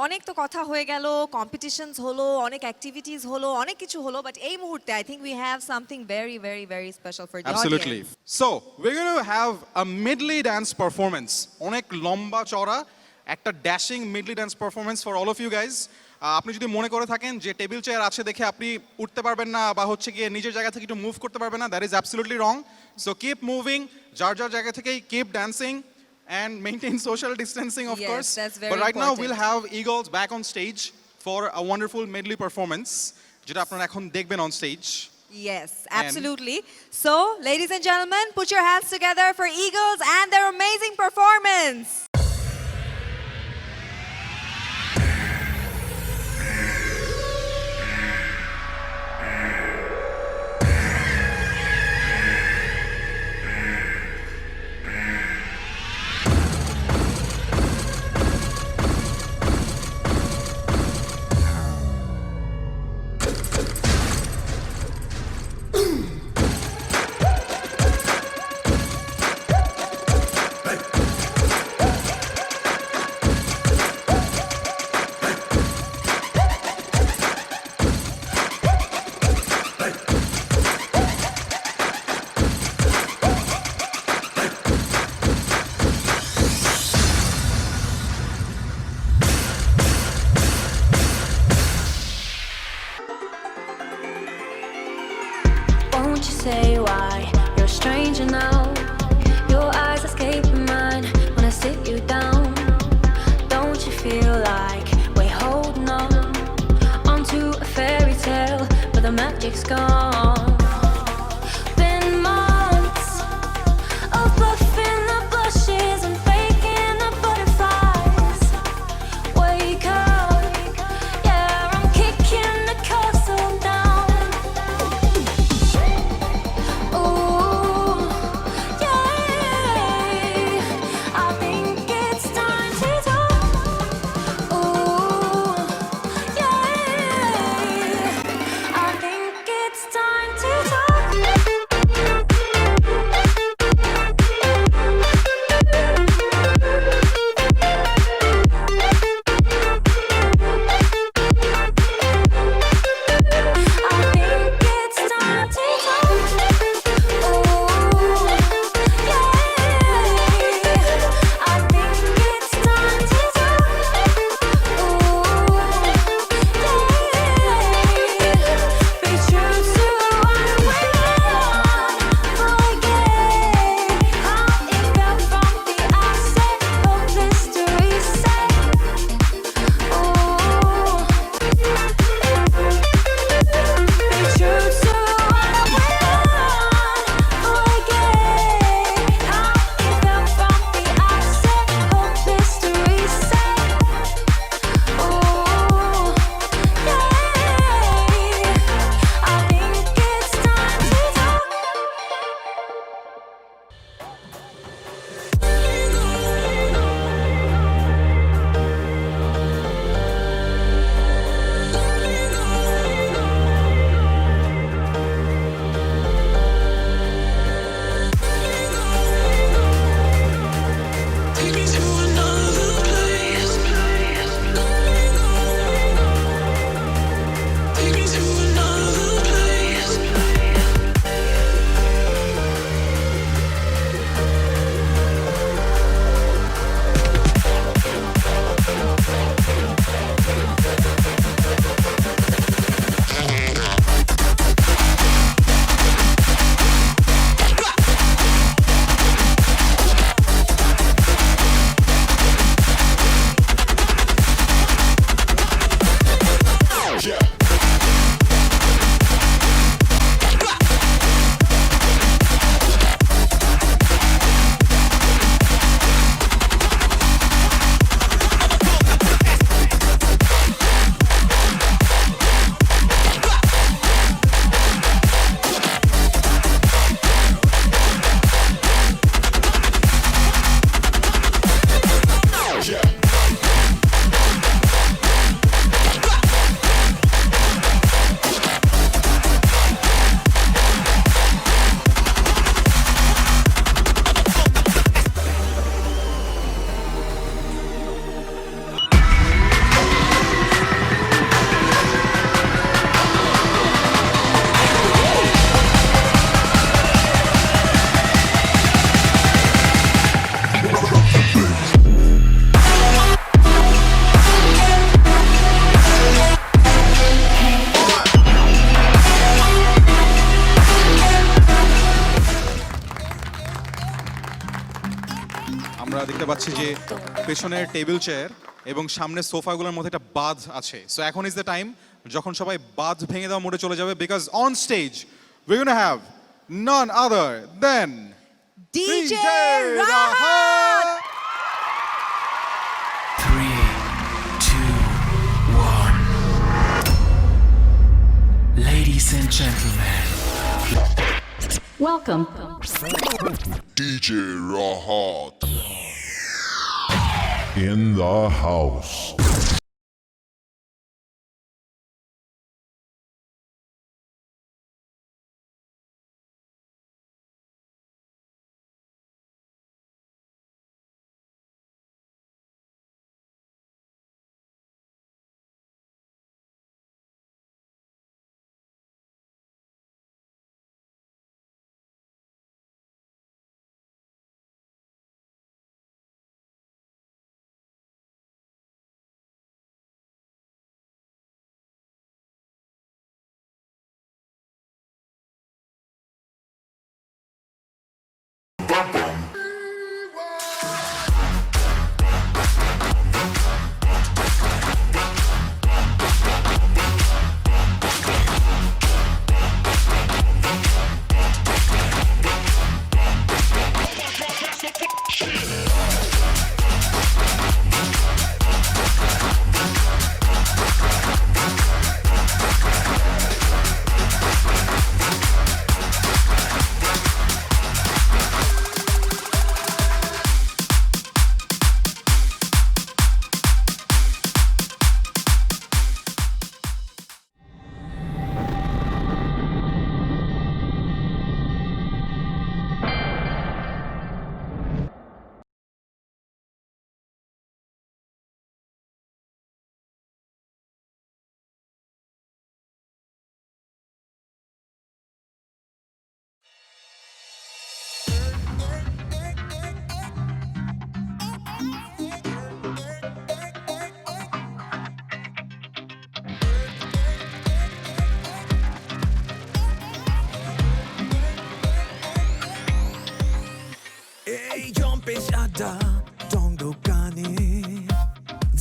অনেক তো কথা হয়ে গেল, competitions হলো, অনেক activities হলো, অনেক কিছু হলো, বাট এই মুহূর্তে I think we have something very, very, very special for the Absolutely. audience. So, we're going to have a medley dance performance. অনেক লম্বা চড়া একটা dashing medley dance performance for all of you guys. আপনি যদি মনে করে থাকেন যে টেবিল চেয়ার আছে দেখে আপনি উঠতে পারবেন না বা হচ্ছে গিয়ে নিজের জায়গা থেকে একটু মুভ করতে পারবেন না, that is absolutely wrong. So keep moving, যার যার জায়গা থেকেই keep dancing and maintain social distancing, of Yes, course. that's very but right now important. we'll have Eagles back on stage for a wonderful medley performance যেটা আপনারা এখন দেখবেন on stage. Yes, absolutely. So, ladies and gentlemen, put your hands together for Eagles and their amazing performance. Won't you say why you're a stranger now? Your eyes escape mine when I sit you down. Don't you feel like we're holding on onto a fairy tale, but the magic's gone? আমরা দেখতে পাচ্ছি যে পেছনের table chair এবং সামনে সোফাগুলোর মধ্যে একটা বাঁধ আছে। সো এখন ইজ দ্য টাইম যখন সবাই বাঁধ ভেঙে দেওয়া মোডে চলে যাবে, because on stage we gonna have none other than DJ Rahat! 3, 2, 1. Ladies and gentlemen, Welcome. DJ Rahat in the house. আড্ডা টং দোকানে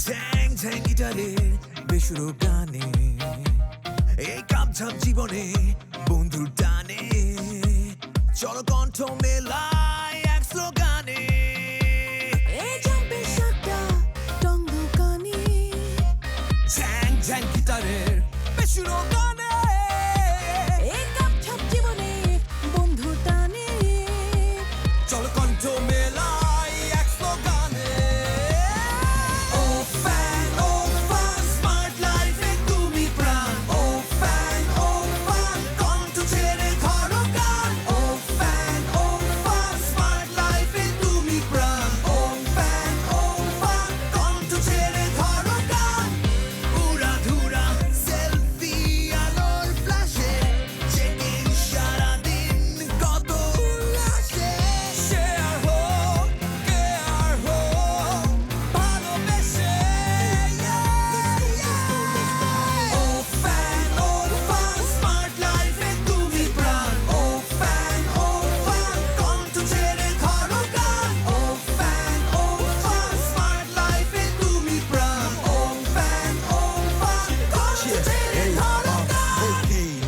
ঝ্যাং ঝ্যাং গিটারে বেসুরো গানে এই কাপঝাপ জীবনে বন্ধুর টানে চলো কণ্ঠ মেলায় এক স্লোগানে এই জম্পেশ আড্ডা টং দোকানে ঝ্যাং ঝ্যাং গিটারের বেসুরো গানে এই কাপঝাপ জীবনে বন্ধুর টানে চলো কণ্ঠ মেলায় এক স্লোগানে ও ফ্যান ও ফান স্মার্ট লাইফে তুমি প্রাণ ও ফ্যান ও ফান কণ্ঠ ছেড়ে ধরো গান ও ফ্যান ও ফান স্মার্ট লাইফে তুমি প্রাণ ও ফ্যান ও ফান কণ্ঠ ছেড়ে ধরো গান উড়া ধুরা সেলফি আলোর ফ্ল্যাশে চেকিং সারাদিন কত উল্লাসে শেয়ার হোক কেয়ার হোক ভালোবেসে ও ফ্যান ও ফান স্মার্ট লাইফে তুমি প্রাণ ও ফ্যান ও ফান কণ্ঠ ছেড়ে ধরো গান ও ফ্যান ও ফান স্মার্ট লাইফে তুমি প্রাণ ও ফ্যান ও ফান কণ্ঠ ছেড়ে ধরো গান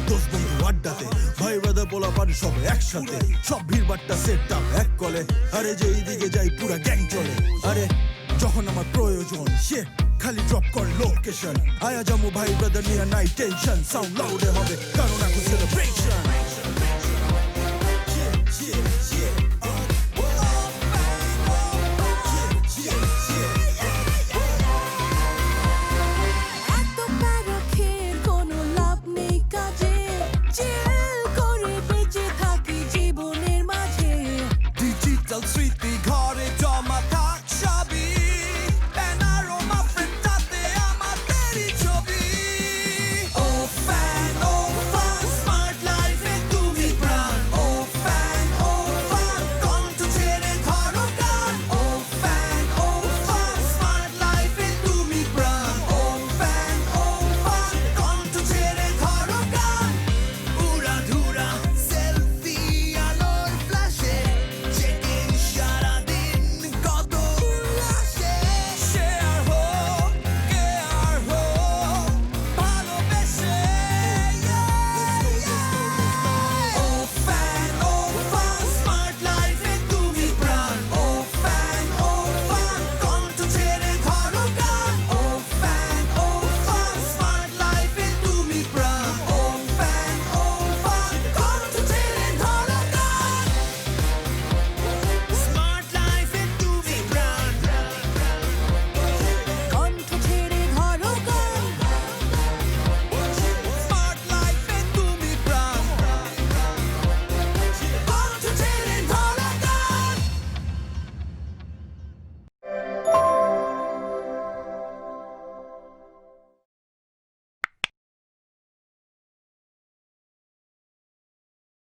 দোষ বন্ধু আড্ডাতে ভাই ব্রাদার বলা পারি সব একসাথে সব ভিড় বাট্টা সেট আপ এক কলে আরে যেই দিকে যাই পুরা গ্যাং চলে আরে যখন আমার প্রয়োজন সে খালি ড্রপ কর লোকেশন আয়া যাবো ভাই ব্রাদার নিয়ে নাই টেনশন সাউন্ড লাউডে হবে কারণ এখন সেলিব্রেশন